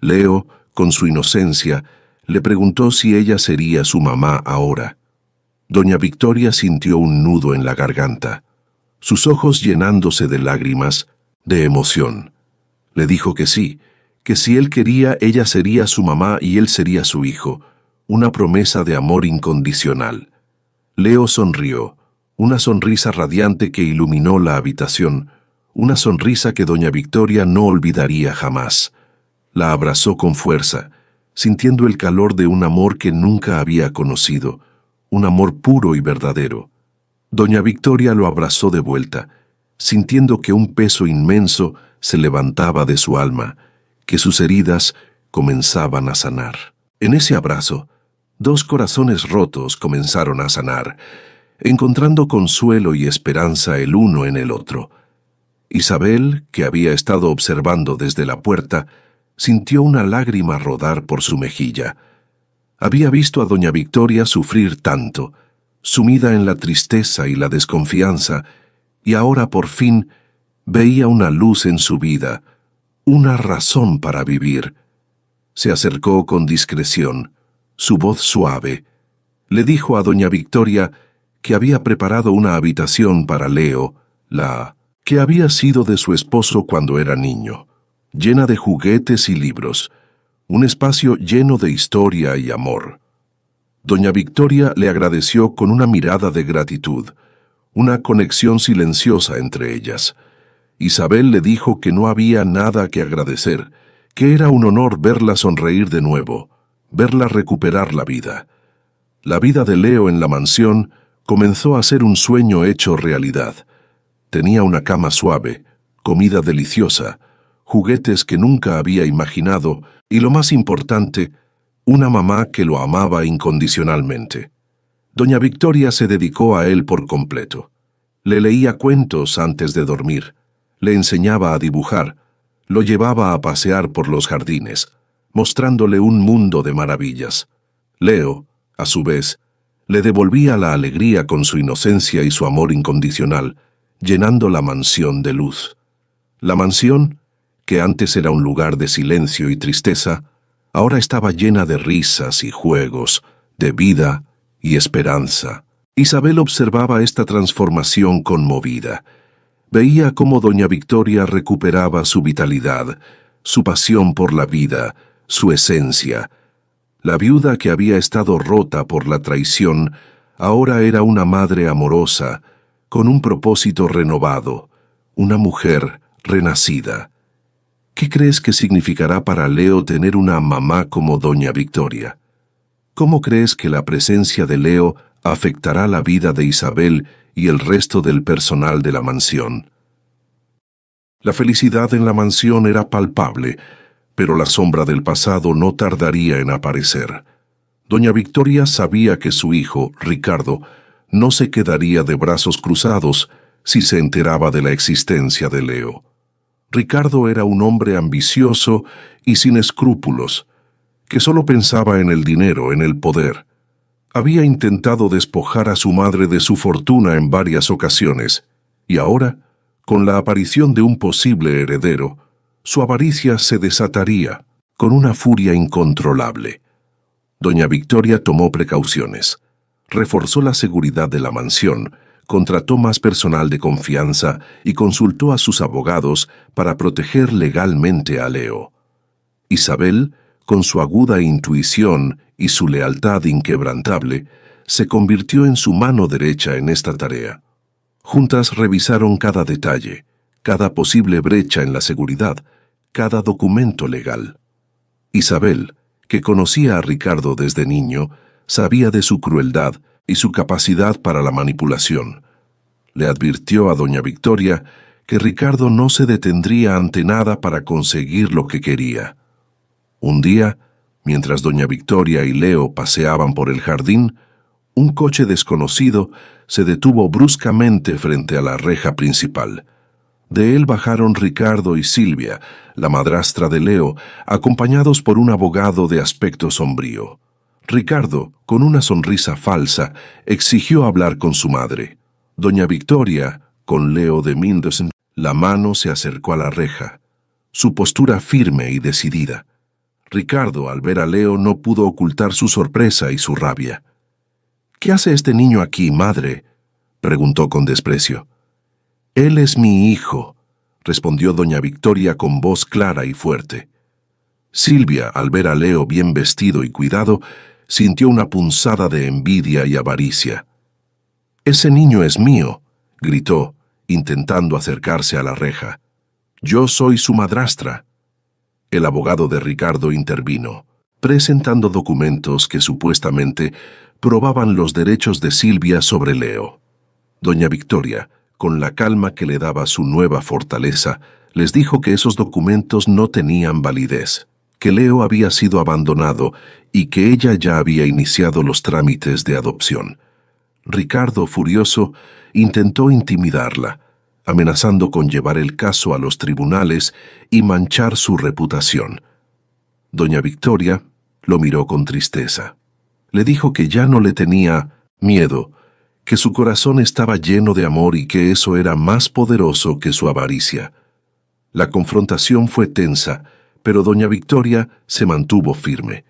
Leo, con su inocencia, le preguntó si ella sería su mamá ahora. Doña Victoria sintió un nudo en la garganta, sus ojos llenándose de lágrimas, de emoción. Le dijo que sí, que si él quería, ella sería su mamá y él sería su hijo, una promesa de amor incondicional. Leo sonrió, una sonrisa radiante que iluminó la habitación, una sonrisa que doña Victoria no olvidaría jamás. La abrazó con fuerza, sintiendo el calor de un amor que nunca había conocido, un amor puro y verdadero. Doña Victoria lo abrazó de vuelta, sintiendo que un peso inmenso se levantaba de su alma, que sus heridas comenzaban a sanar. En ese abrazo, 2 corazones rotos comenzaron a sanar, encontrando consuelo y esperanza el uno en el otro. Isabel, que había estado observando desde la puerta, sintió una lágrima rodar por su mejilla. Había visto a doña Victoria sufrir tanto, sumida en la tristeza y la desconfianza, y ahora por fin veía una luz en su vida, una razón para vivir. Se acercó con discreción, su voz suave. Le dijo a doña Victoria que había preparado una habitación para Leo, la que había sido de su esposo cuando era niño, llena de juguetes y libros, un espacio lleno de historia y amor. Doña Victoria le agradeció con una mirada de gratitud, una conexión silenciosa entre ellas. Isabel le dijo que no había nada que agradecer, que era un honor verla sonreír de nuevo, verla recuperar la vida. La vida de Leo en la mansión comenzó a ser un sueño hecho realidad. Tenía una cama suave, comida deliciosa, juguetes que nunca había imaginado y, lo más importante, una mamá que lo amaba incondicionalmente. Doña Victoria se dedicó a él por completo. Le leía cuentos antes de dormir, le enseñaba a dibujar, lo llevaba a pasear por los jardines, mostrándole un mundo de maravillas. Leo, a su vez, le devolvía la alegría con su inocencia y su amor incondicional, llenando la mansión de luz. La mansión, que antes era un lugar de silencio y tristeza, ahora estaba llena de risas y juegos, de vida y esperanza. Isabel observaba esta transformación conmovida. Veía cómo doña Victoria recuperaba su vitalidad, su pasión por la vida, su esencia. La viuda que había estado rota por la traición ahora era una madre amorosa, con un propósito renovado, una mujer renacida. ¿Qué crees que significará para Leo tener una mamá como doña Victoria? ¿Cómo crees que la presencia de Leo afectará la vida de Isabel y el resto del personal de la mansión? La felicidad en la mansión era palpable, pero la sombra del pasado no tardaría en aparecer. Doña Victoria sabía que su hijo, Ricardo, no se quedaría de brazos cruzados si se enteraba de la existencia de Leo. Ricardo era un hombre ambicioso y sin escrúpulos, que solo pensaba en el dinero, en el poder. Había intentado despojar a su madre de su fortuna en varias ocasiones, y ahora, con la aparición de un posible heredero, su avaricia se desataría con una furia incontrolable. Doña Victoria tomó precauciones, reforzó la seguridad de la mansión, contrató más personal de confianza y consultó a sus abogados para proteger legalmente a Leo. Isabel, con su aguda intuición y su lealtad inquebrantable, se convirtió en su mano derecha en esta tarea. Juntas revisaron cada detalle, cada posible brecha en la seguridad, cada documento legal. Isabel, que conocía a Ricardo desde niño, sabía de su crueldad y su capacidad para la manipulación. Le advirtió a doña Victoria que Ricardo no se detendría ante nada para conseguir lo que quería. Un día, mientras doña Victoria y Leo paseaban por el jardín, un coche desconocido se detuvo bruscamente frente a la reja principal. De él bajaron Ricardo y Silvia, la madrastra de Leo, acompañados por un abogado de aspecto sombrío. Ricardo, con una sonrisa falsa, exigió hablar con su madre. Doña Victoria, con Leo de Mendelssohn, la mano se acercó a la reja, su postura firme y decidida. Ricardo, al ver a Leo, no pudo ocultar su sorpresa y su rabia. «¿Qué hace este niño aquí, madre?», preguntó con desprecio. «Él es mi hijo», respondió doña Victoria con voz clara y fuerte. Silvia, al ver a Leo bien vestido y cuidado, sintió una punzada de envidia y avaricia. «Ese niño es mío», gritó, intentando acercarse a la reja. «Yo soy su madrastra». El abogado de Ricardo intervino, presentando documentos que supuestamente probaban los derechos de Silvia sobre Leo. Doña Victoria, con la calma que le daba su nueva fortaleza, les dijo que esos documentos no tenían validez, que Leo había sido abandonado y que ella ya había iniciado los trámites de adopción. Ricardo, furioso, intentó intimidarla, amenazando con llevar el caso a los tribunales y manchar su reputación. Doña Victoria lo miró con tristeza. Le dijo que ya no le tenía miedo, que su corazón estaba lleno de amor y que eso era más poderoso que su avaricia. La confrontación fue tensa, pero doña Victoria se mantuvo firme.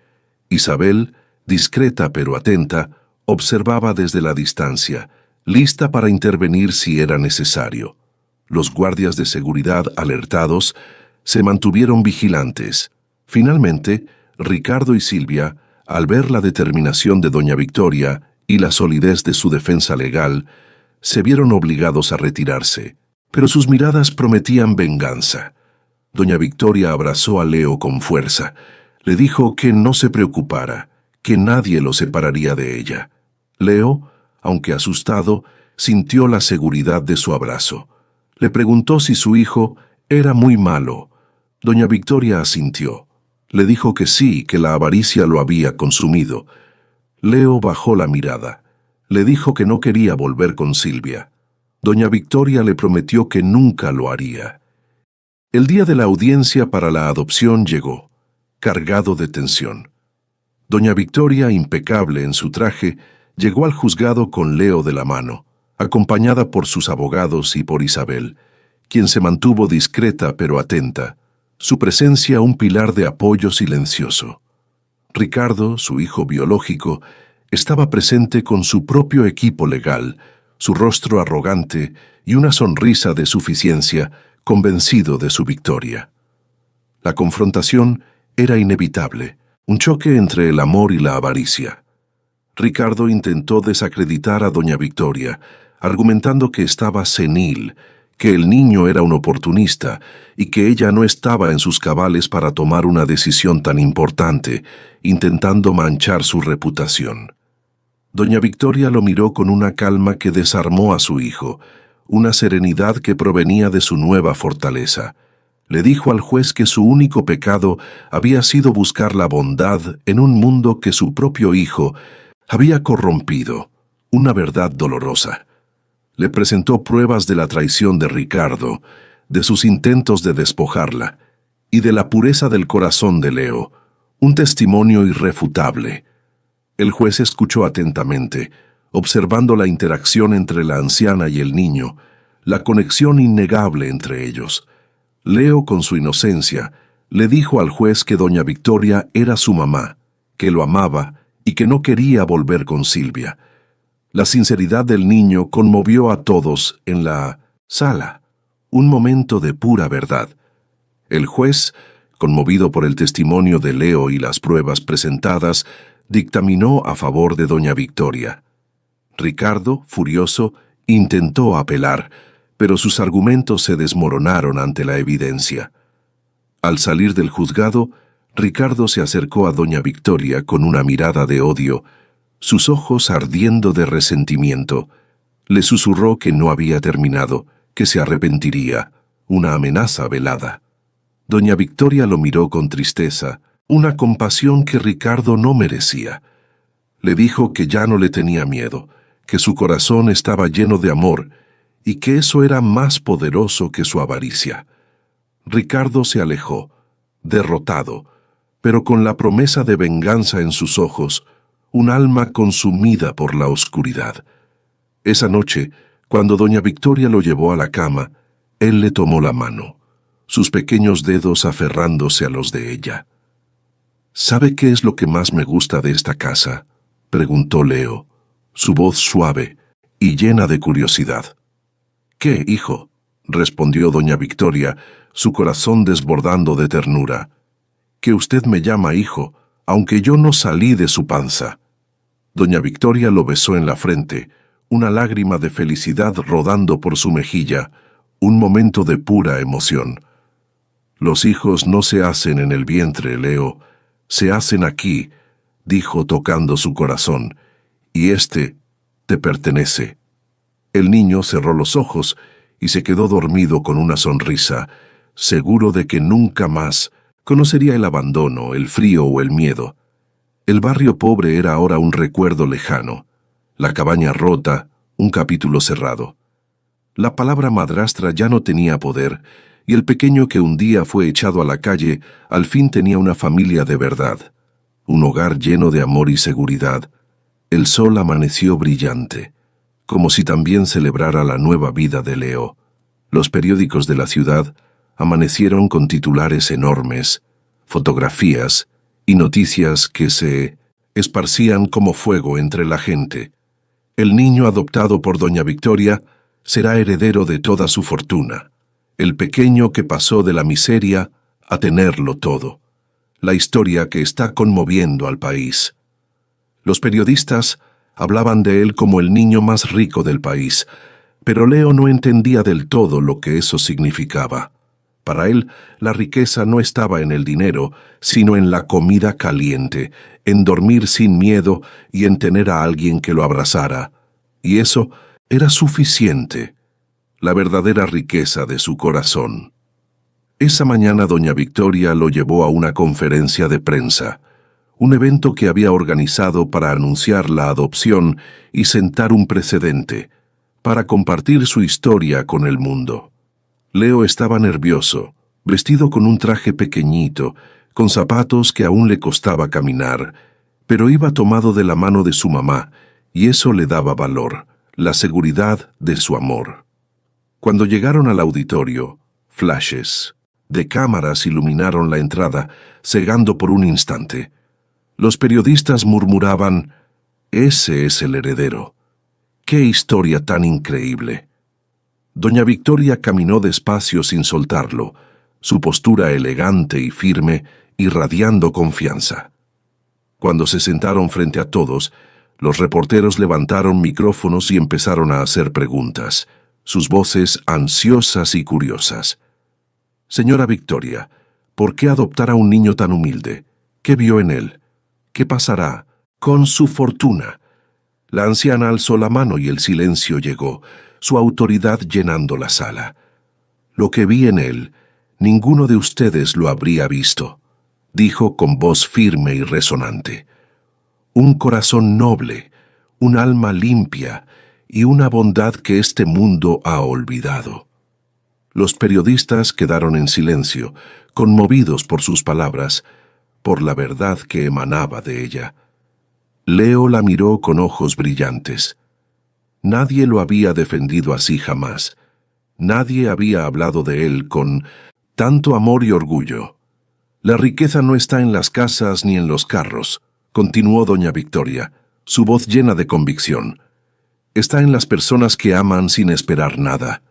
Isabel, discreta pero atenta, observaba desde la distancia, lista para intervenir si era necesario. Los guardias de seguridad, alertados, se mantuvieron vigilantes. Finalmente, Ricardo y Silvia, al ver la determinación de doña Victoria y la solidez de su defensa legal, se vieron obligados a retirarse, pero sus miradas prometían venganza. Doña Victoria abrazó a Leo con fuerza. Le dijo que no se preocupara, que nadie lo separaría de ella. Leo, aunque asustado, sintió la seguridad de su abrazo. Le preguntó si su hijo era muy malo. Doña Victoria asintió. Le dijo que sí, que la avaricia lo había consumido. Leo bajó la mirada. Le dijo que no quería volver con Silvia. Doña Victoria le prometió que nunca lo haría. El día de la audiencia para la adopción llegó, cargado de tensión. Doña Victoria, impecable en su traje, llegó al juzgado con Leo de la mano, acompañada por sus abogados y por Isabel, quien se mantuvo discreta pero atenta, su presencia un pilar de apoyo silencioso. Ricardo, su hijo biológico, estaba presente con su propio equipo legal, su rostro arrogante y una sonrisa de suficiencia, convencido de su victoria. La confrontación era inevitable, un choque entre el amor y la avaricia. Ricardo intentó desacreditar a doña Victoria, argumentando que estaba senil, que el niño era un oportunista y que ella no estaba en sus cabales para tomar una decisión tan importante, intentando manchar su reputación. Doña Victoria lo miró con una calma que desarmó a su hijo, una serenidad que provenía de su nueva fortaleza. Le dijo al juez que su único pecado había sido buscar la bondad en un mundo que su propio hijo había corrompido, una verdad dolorosa. Le presentó pruebas de la traición de Ricardo, de sus intentos de despojarla, y de la pureza del corazón de Leo, un testimonio irrefutable. El juez escuchó atentamente, observando la interacción entre la anciana y el niño, la conexión innegable entre ellos. Leo, con su inocencia, le dijo al juez que doña Victoria era su mamá, que lo amaba y que no quería volver con Silvia. La sinceridad del niño conmovió a todos en la sala, un momento de pura verdad. El juez, conmovido por el testimonio de Leo y las pruebas presentadas, dictaminó a favor de doña Victoria. Ricardo, furioso, intentó apelar, pero sus argumentos se desmoronaron ante la evidencia. Al salir del juzgado, Ricardo se acercó a doña Victoria con una mirada de odio, sus ojos ardiendo de resentimiento. Le susurró que no había terminado, que se arrepentiría, una amenaza velada. Doña Victoria lo miró con tristeza, una compasión que Ricardo no merecía. Le dijo que ya no le tenía miedo, que su corazón estaba lleno de amor y que eso era más poderoso que su avaricia. Ricardo se alejó, derrotado, pero con la promesa de venganza en sus ojos, un alma consumida por la oscuridad. Esa noche, cuando doña Victoria lo llevó a la cama, él le tomó la mano, sus pequeños dedos aferrándose a los de ella. ¿Sabe qué es lo que más me gusta de esta casa?, preguntó Leo, su voz suave y llena de curiosidad. «¿Qué, hijo?», respondió doña Victoria, su corazón desbordando de ternura. «Que usted me llama hijo, aunque yo no salí de su panza». Doña Victoria lo besó en la frente, una lágrima de felicidad rodando por su mejilla, un momento de pura emoción. «Los hijos no se hacen en el vientre, Leo, se hacen aquí», dijo tocando su corazón, «y este te pertenece». El niño cerró los ojos y se quedó dormido con una sonrisa, seguro de que nunca más conocería el abandono, el frío o el miedo. El barrio pobre era ahora un recuerdo lejano, la cabaña rota, un capítulo cerrado. La palabra madrastra ya no tenía poder, y el pequeño que un día fue echado a la calle al fin tenía una familia de verdad, un hogar lleno de amor y seguridad. El sol amaneció brillante, como si también celebrara la nueva vida de Leo. Los periódicos de la ciudad amanecieron con titulares enormes, fotografías y noticias que se esparcían como fuego entre la gente. El niño adoptado por doña Victoria será heredero de toda su fortuna. El pequeño que pasó de la miseria a tenerlo todo. La historia que está conmoviendo al país. Los periodistas hablaban de él como el niño más rico del país, pero Leo no entendía del todo lo que eso significaba. Para él, la riqueza no estaba en el dinero, sino en la comida caliente, en dormir sin miedo y en tener a alguien que lo abrazara. Y eso era suficiente, la verdadera riqueza de su corazón. Esa mañana doña Victoria lo llevó a una conferencia de prensa, un evento que había organizado para anunciar la adopción y sentar un precedente, para compartir su historia con el mundo. Leo estaba nervioso, vestido con un traje pequeñito, con zapatos que aún le costaba caminar, pero iba tomado de la mano de su mamá, y eso le daba valor, la seguridad de su amor. Cuando llegaron al auditorio, flashes de cámaras iluminaron la entrada, cegando por un instante. Los periodistas murmuraban: «Ese es el heredero». ¡Qué historia tan increíble! Doña Victoria caminó despacio sin soltarlo, su postura elegante y firme, irradiando confianza. Cuando se sentaron frente a todos, los reporteros levantaron micrófonos y empezaron a hacer preguntas, sus voces ansiosas y curiosas. «Señora Victoria, ¿por qué adoptar a un niño tan humilde? ¿Qué vio en él? ¿Qué pasará con su fortuna?» La anciana alzó la mano y el silencio llegó, su autoridad llenando la sala. «Lo que vi en él, ninguno de ustedes lo habría visto», dijo con voz firme y resonante. «Un corazón noble, un alma limpia y una bondad que este mundo ha olvidado». Los periodistas quedaron en silencio, conmovidos por sus palabras, por la verdad que emanaba de ella. Leo la miró con ojos brillantes. Nadie lo había defendido así jamás. Nadie había hablado de él con tanto amor y orgullo. «La riqueza no está en las casas ni en los carros», continuó doña Victoria, su voz llena de convicción. «Está en las personas que aman sin esperar nada.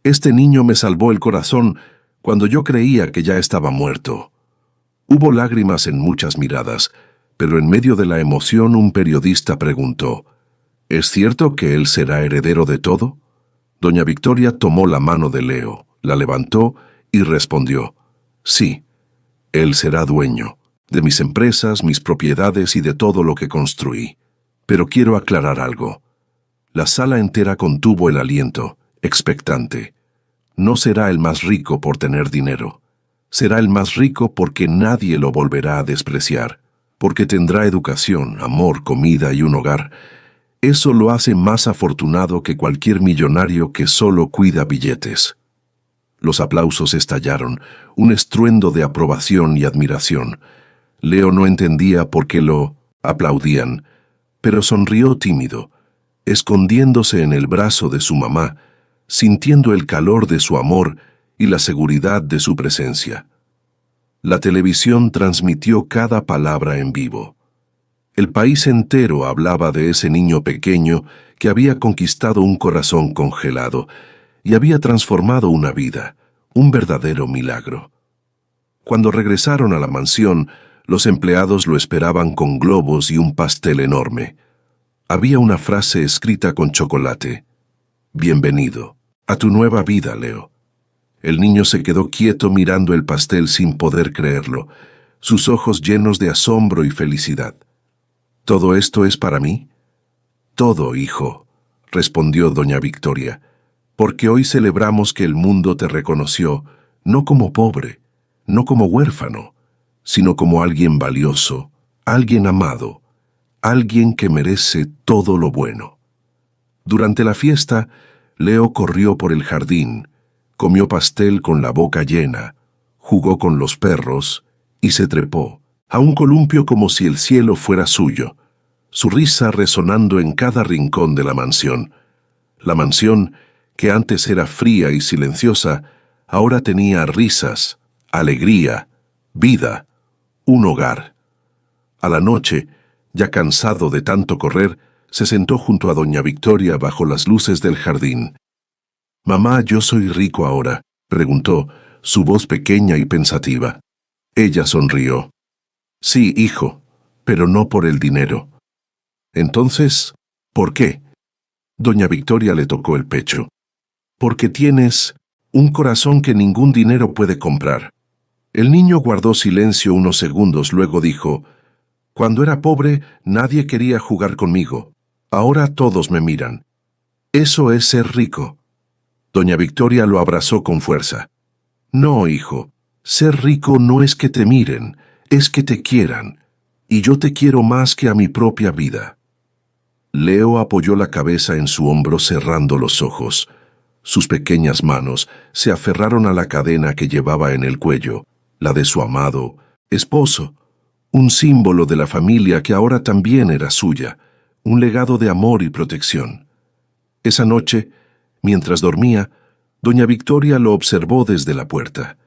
Este niño me salvó el corazón cuando yo creía que ya estaba muerto». Hubo lágrimas en muchas miradas, pero en medio de la emoción un periodista preguntó: «¿Es cierto que él será heredero de todo?». Doña Victoria tomó la mano de Leo, la levantó y respondió: «Sí, él será dueño de mis empresas, mis propiedades y de todo lo que construí. Pero quiero aclarar algo». La sala entera contuvo el aliento, expectante. No será el más rico por tener dinero. Será el más rico porque nadie lo volverá a despreciar, porque tendrá educación, amor, comida y un hogar. Eso lo hace más afortunado que cualquier millonario que solo cuida billetes. Los aplausos estallaron, un estruendo de aprobación y admiración. Leo no entendía por qué lo aplaudían, pero sonrió tímido, escondiéndose en el brazo de su mamá, sintiendo el calor de su amor y la seguridad de su presencia. La televisión transmitió cada palabra en vivo. El país entero hablaba de ese niño pequeño que había conquistado un corazón congelado y había transformado una vida, un verdadero milagro. Cuando regresaron a la mansión, los empleados lo esperaban con globos y un pastel enorme. Había una frase escrita con chocolate: «Bienvenido a tu nueva vida, Leo». El niño se quedó quieto mirando el pastel sin poder creerlo, sus ojos llenos de asombro y felicidad. «¿Todo esto es para mí?». «Todo, hijo», respondió doña Victoria, «porque hoy celebramos que el mundo te reconoció, no como pobre, no como huérfano, sino como alguien valioso, alguien amado, alguien que merece todo lo bueno». Durante la fiesta, Leo corrió por el jardín, comió pastel con la boca llena, jugó con los perros y se trepó a un columpio como si el cielo fuera suyo, su risa resonando en cada rincón de la mansión. La mansión, que antes era fría y silenciosa, ahora tenía risas, alegría, vida, un hogar. A la noche, ya cansado de tanto correr, se sentó junto a doña Victoria bajo las luces del jardín. «Mamá, ¿yo soy rico ahora?», preguntó, su voz pequeña y pensativa. Ella sonrió. «Sí, hijo, pero no por el dinero». «Entonces, ¿por qué?». Doña Victoria le tocó el pecho. «Porque tienes un corazón que ningún dinero puede comprar». El niño guardó silencio unos segundos, luego dijo: «Cuando era pobre, nadie quería jugar conmigo. Ahora todos me miran. Eso es ser rico. Doña Victoria lo abrazó con fuerza. No, hijo, ser rico no es que te miren, es que te quieran. Y yo te quiero más que a mi propia vida. Leo apoyó la cabeza en su hombro cerrando los ojos. Sus pequeñas manos se aferraron a la cadena que llevaba en el cuello, la de su amado esposo, un símbolo de la familia que ahora también era suya, un legado de amor y protección. Esa noche, mientras dormía, doña Victoria lo observó desde la puerta.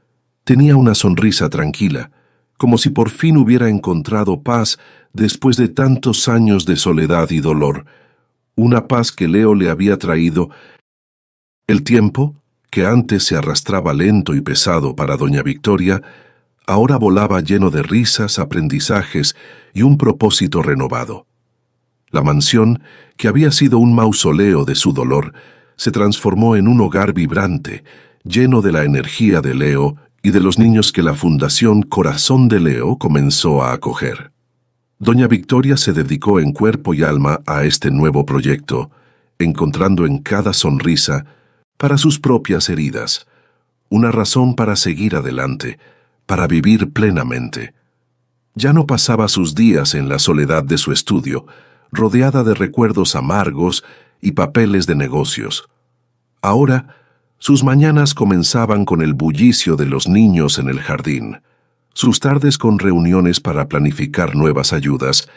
Tenía una sonrisa tranquila, como si por fin hubiera encontrado paz después de tantos años de soledad y dolor, una paz que Leo le había traído. El tiempo, que antes se arrastraba lento y pesado para doña Victoria, ahora volaba lleno de risas, aprendizajes y un propósito renovado. La mansión, que había sido un mausoleo de su dolor, se transformó en un hogar vibrante, lleno de la energía de Leo y de los niños que la Fundación Corazón de Leo comenzó a acoger. Doña Victoria se dedicó en cuerpo y alma a este nuevo proyecto, encontrando en cada sonrisa, para sus propias heridas, una razón para seguir adelante, para vivir plenamente. Ya no pasaba sus días en la soledad de su estudio, rodeada de recuerdos amargos y papeles de negocios. Ahora, sus mañanas comenzaban con el bullicio de los niños en el jardín, sus tardes con reuniones para planificar nuevas ayudas,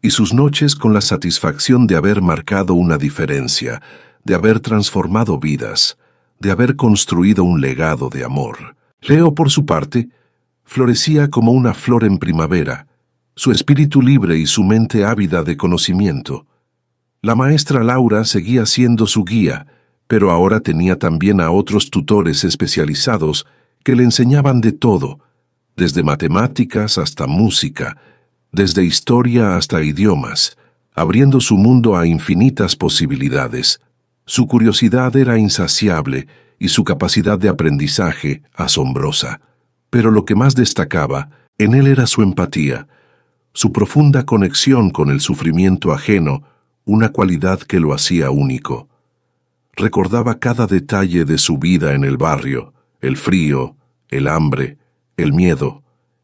y sus noches con la satisfacción de haber marcado una diferencia, de haber transformado vidas, de haber construido un legado de amor. Leo, por su parte, florecía como una flor en primavera, su espíritu libre y su mente ávida de conocimiento. La maestra Laura seguía siendo su guía, pero ahora tenía también a otros tutores especializados que le enseñaban de todo, desde matemáticas hasta música, desde historia hasta idiomas, abriendo su mundo a infinitas posibilidades. Su curiosidad era insaciable y su capacidad de aprendizaje asombrosa. Pero lo que más destacaba en él era su empatía, su profunda conexión con el sufrimiento ajeno, una cualidad que lo hacía único. Recordaba cada detalle de su vida en el barrio, el frío, el hambre, el miedo,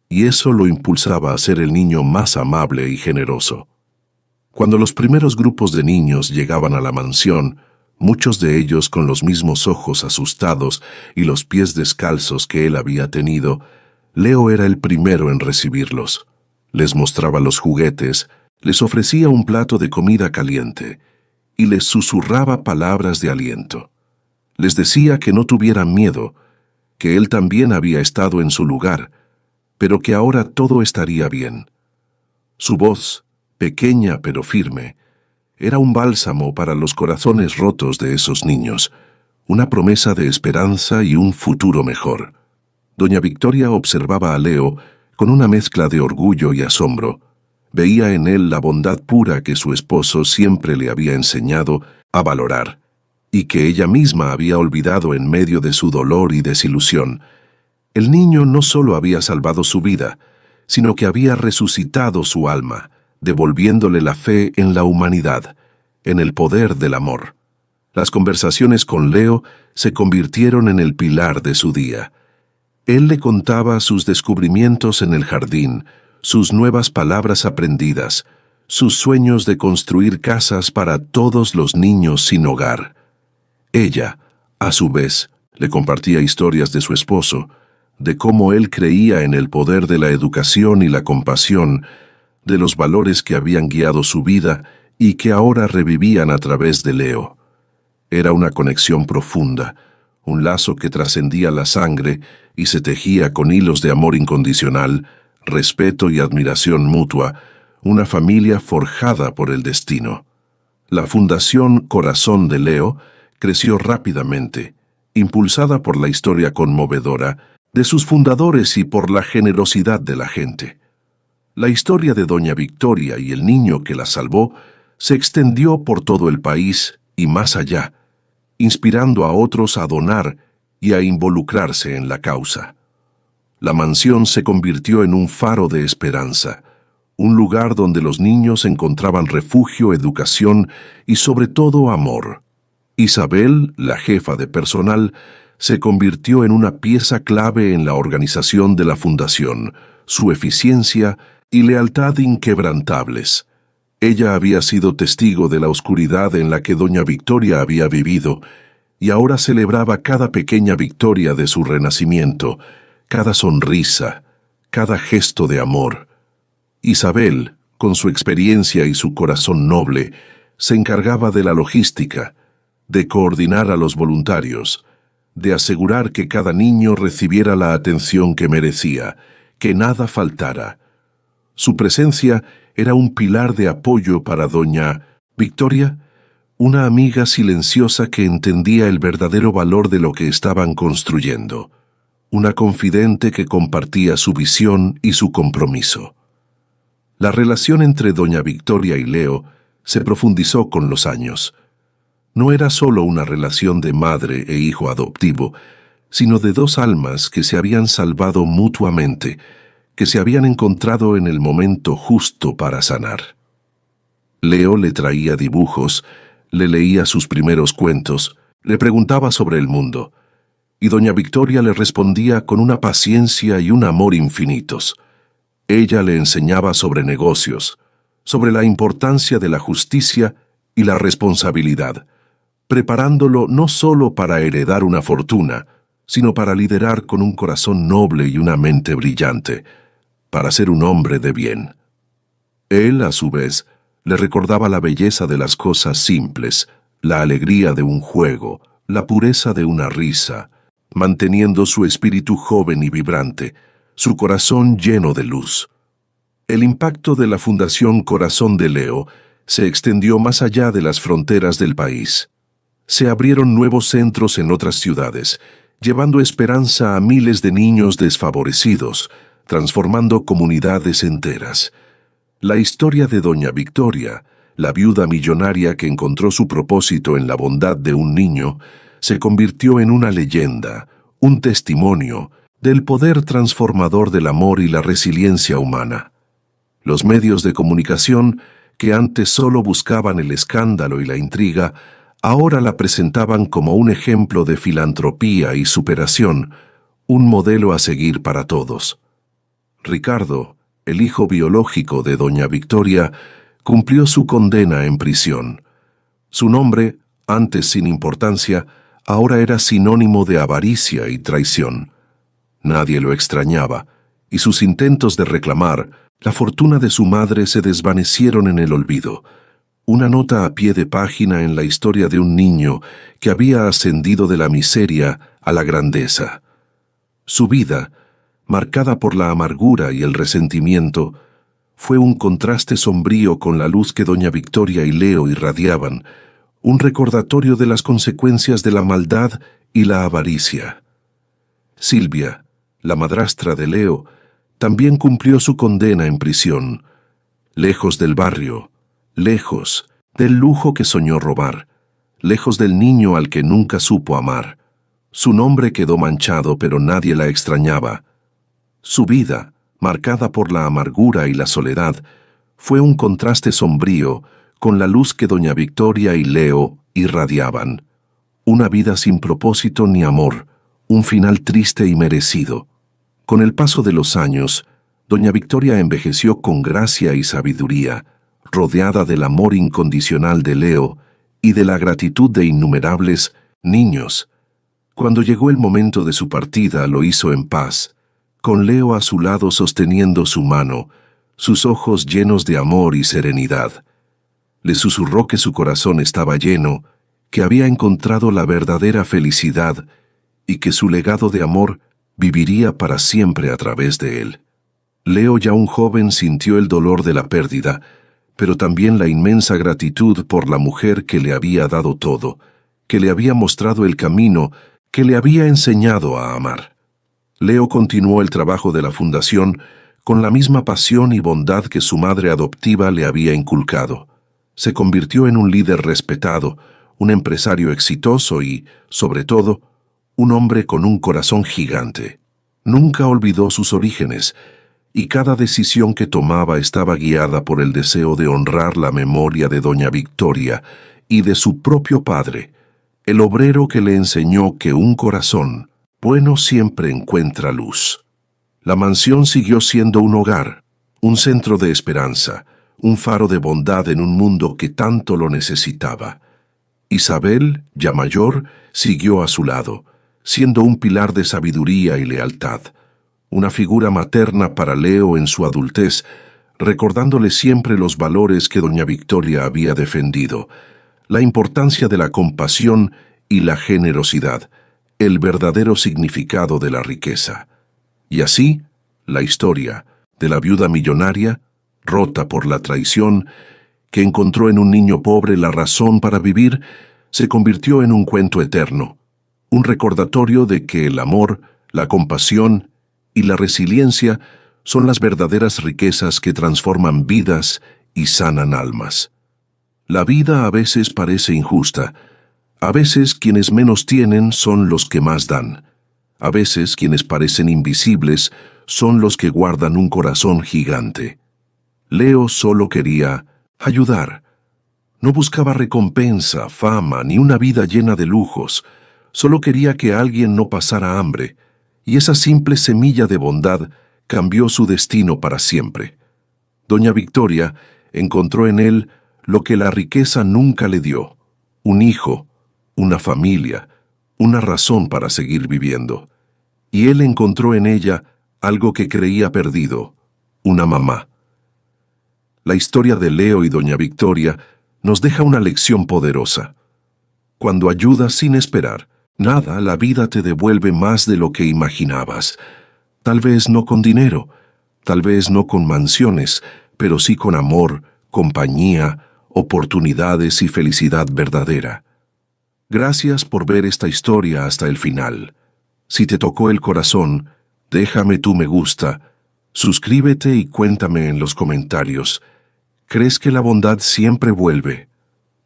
y eso lo impulsaba a ser el niño más amable y generoso. Cuando los primeros grupos de niños llegaban a la mansión, muchos de ellos con los mismos ojos asustados y los pies descalzos que él había tenido, Leo era el primero en recibirlos. Les mostraba los juguetes, les ofrecía un plato de comida caliente y les susurraba palabras de aliento. Les decía que no tuvieran miedo, que él también había estado en su lugar, pero que ahora todo estaría bien. Su voz, pequeña pero firme, era un bálsamo para los corazones rotos de esos niños, una promesa de esperanza y un futuro mejor. Doña Victoria observaba a Leo con una mezcla de orgullo y asombro. Veía en él la bondad pura que su esposo siempre le había enseñado a valorar, y que ella misma había olvidado en medio de su dolor y desilusión. El niño no solo había salvado su vida, sino que había resucitado su alma, devolviéndole la fe en la humanidad, en el poder del amor. Las conversaciones con Leo se convirtieron en el pilar de su día. Él le contaba sus descubrimientos en el jardín, sus nuevas palabras aprendidas, sus sueños de construir casas para todos los niños sin hogar. Ella, a su vez, le compartía historias de su esposo, de cómo él creía en el poder de la educación y la compasión, de los valores que habían guiado su vida y que ahora revivían a través de Leo. Era una conexión profunda, un lazo que trascendía la sangre y se tejía con hilos de amor incondicional, respeto y admiración mutua, una familia forjada por el destino. La Fundación Corazón de Leo creció rápidamente, impulsada por la historia conmovedora de sus fundadores y por la generosidad de la gente. La historia de doña Victoria y el niño que la salvó se extendió por todo el país y más allá, inspirando a otros a donar y a involucrarse en la causa. La mansión se convirtió en un faro de esperanza, un lugar donde los niños encontraban refugio, educación y sobre todo amor. Isabel, la jefa de personal, se convirtió en una pieza clave en la organización de la fundación, su eficiencia y lealtad inquebrantables. Ella había sido testigo de la oscuridad en la que doña Victoria había vivido, y ahora celebraba cada pequeña victoria de su renacimiento, cada sonrisa, cada gesto de amor. Isabel, con su experiencia y su corazón noble, se encargaba de la logística, de coordinar a los voluntarios, de asegurar que cada niño recibiera la atención que merecía, que nada faltara. Su presencia era un pilar de apoyo para doña Victoria, una amiga silenciosa que entendía el verdadero valor de lo que estaban construyendo, una confidente que compartía su visión y su compromiso. La relación entre doña Victoria y Leo se profundizó con los años. No era solo una relación de madre e hijo adoptivo, sino de dos almas que se habían salvado mutuamente, que se habían encontrado en el momento justo para sanar. Leo le traía dibujos, le leía sus primeros cuentos, le preguntaba sobre el mundo, y doña Victoria le respondía con una paciencia y un amor infinitos. Ella le enseñaba sobre negocios, sobre la importancia de la justicia y la responsabilidad, preparándolo no solo para heredar una fortuna, sino para liderar con un corazón noble y una mente brillante, para ser un hombre de bien. Él, a su vez, le recordaba la belleza de las cosas simples, la alegría de un juego, la pureza de una risa, manteniendo su espíritu joven y vibrante, su corazón lleno de luz. El impacto de la Fundación Corazón de Leo se extendió más allá de las fronteras del país. Se abrieron nuevos centros en otras ciudades, llevando esperanza a miles de niños desfavorecidos, transformando comunidades enteras. La historia de doña Victoria, la viuda millonaria que encontró su propósito en la bondad de un niño, se convirtió en una leyenda, un testimonio del poder transformador del amor y la resiliencia humana. Los medios de comunicación, que antes solo buscaban el escándalo y la intriga, ahora la presentaban como un ejemplo de filantropía y superación, un modelo a seguir para todos. Ricardo, el hijo biológico de doña Victoria, cumplió su condena en prisión. Su nombre, antes sin importancia, ahora era sinónimo de avaricia y traición. Nadie lo extrañaba, y sus intentos de reclamar la fortuna de su madre se desvanecieron en el olvido. Una nota a pie de página en la historia de un niño que había ascendido de la miseria a la grandeza. Su vida, marcada por la amargura y el resentimiento, fue un contraste sombrío con la luz que doña Victoria y Leo irradiaban, un recordatorio de las consecuencias de la maldad y la avaricia. Silvia, la madrastra de Leo, también cumplió su condena en prisión, lejos del barrio, lejos del lujo que soñó robar, lejos del niño al que nunca supo amar. Su nombre quedó manchado, pero nadie la extrañaba. Su vida, marcada por la amargura y la soledad, fue un contraste sombrío con la luz que doña Victoria y Leo irradiaban. Una vida sin propósito ni amor, un final triste y merecido. Con el paso de los años, doña Victoria envejeció con gracia y sabiduría, rodeada del amor incondicional de Leo y de la gratitud de innumerables niños. Cuando llegó el momento de su partida, lo hizo en paz, con Leo a su lado sosteniendo su mano, sus ojos llenos de amor y serenidad. Le susurró que su corazón estaba lleno, que había encontrado la verdadera felicidad y que su legado de amor viviría para siempre a través de él. Leo, ya un joven, sintió el dolor de la pérdida, pero también la inmensa gratitud por la mujer que le había dado todo, que le había mostrado el camino, que le había enseñado a amar. Leo continuó el trabajo de la fundación con la misma pasión y bondad que su madre adoptiva le había inculcado. Se convirtió en un líder respetado, un empresario exitoso y, sobre todo, un hombre con un corazón gigante. Nunca olvidó sus orígenes. y cada decisión que tomaba estaba guiada por el deseo de honrar la memoria de doña Victoria y de su propio padre, el obrero que le enseñó que un corazón bueno siempre encuentra luz. La mansión siguió siendo un hogar, un centro de esperanza, un faro de bondad en un mundo que tanto lo necesitaba. Isabel, ya mayor, siguió a su lado, siendo un pilar de sabiduría y lealtad, una figura materna para Leo en su adultez, recordándole siempre los valores que doña Victoria había defendido, la importancia de la compasión y la generosidad, el verdadero significado de la riqueza. Y así, la historia de la viuda millonaria, rota por la traición, que encontró en un niño pobre la razón para vivir, se convirtió en un cuento eterno, un recordatorio de que el amor, la compasión y la resiliencia son las verdaderas riquezas que transforman vidas y sanan almas. La vida a veces parece injusta. A veces quienes menos tienen son los que más dan. A veces quienes parecen invisibles son los que guardan un corazón gigante. Leo solo quería ayudar. No buscaba recompensa, fama, ni una vida llena de lujos. Solo quería que alguien no pasara hambre, y esa simple semilla de bondad cambió su destino para siempre. Doña Victoria encontró en él lo que la riqueza nunca le dio: un hijo, una familia, una razón para seguir viviendo. Y él encontró en ella algo que creía perdido: una mamá. La historia de Leo y doña Victoria nos deja una lección poderosa. Cuando ayudas sin esperar, nada, la vida te devuelve más de lo que imaginabas. Tal vez no con dinero, tal vez no con mansiones, pero sí con amor, compañía, oportunidades y felicidad verdadera. Gracias por ver esta historia hasta el final. Si te tocó el corazón, déjame tu me gusta, suscríbete y cuéntame en los comentarios. ¿Crees que la bondad siempre vuelve?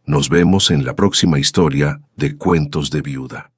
Nos vemos en la próxima historia de Cuentos de Viuda.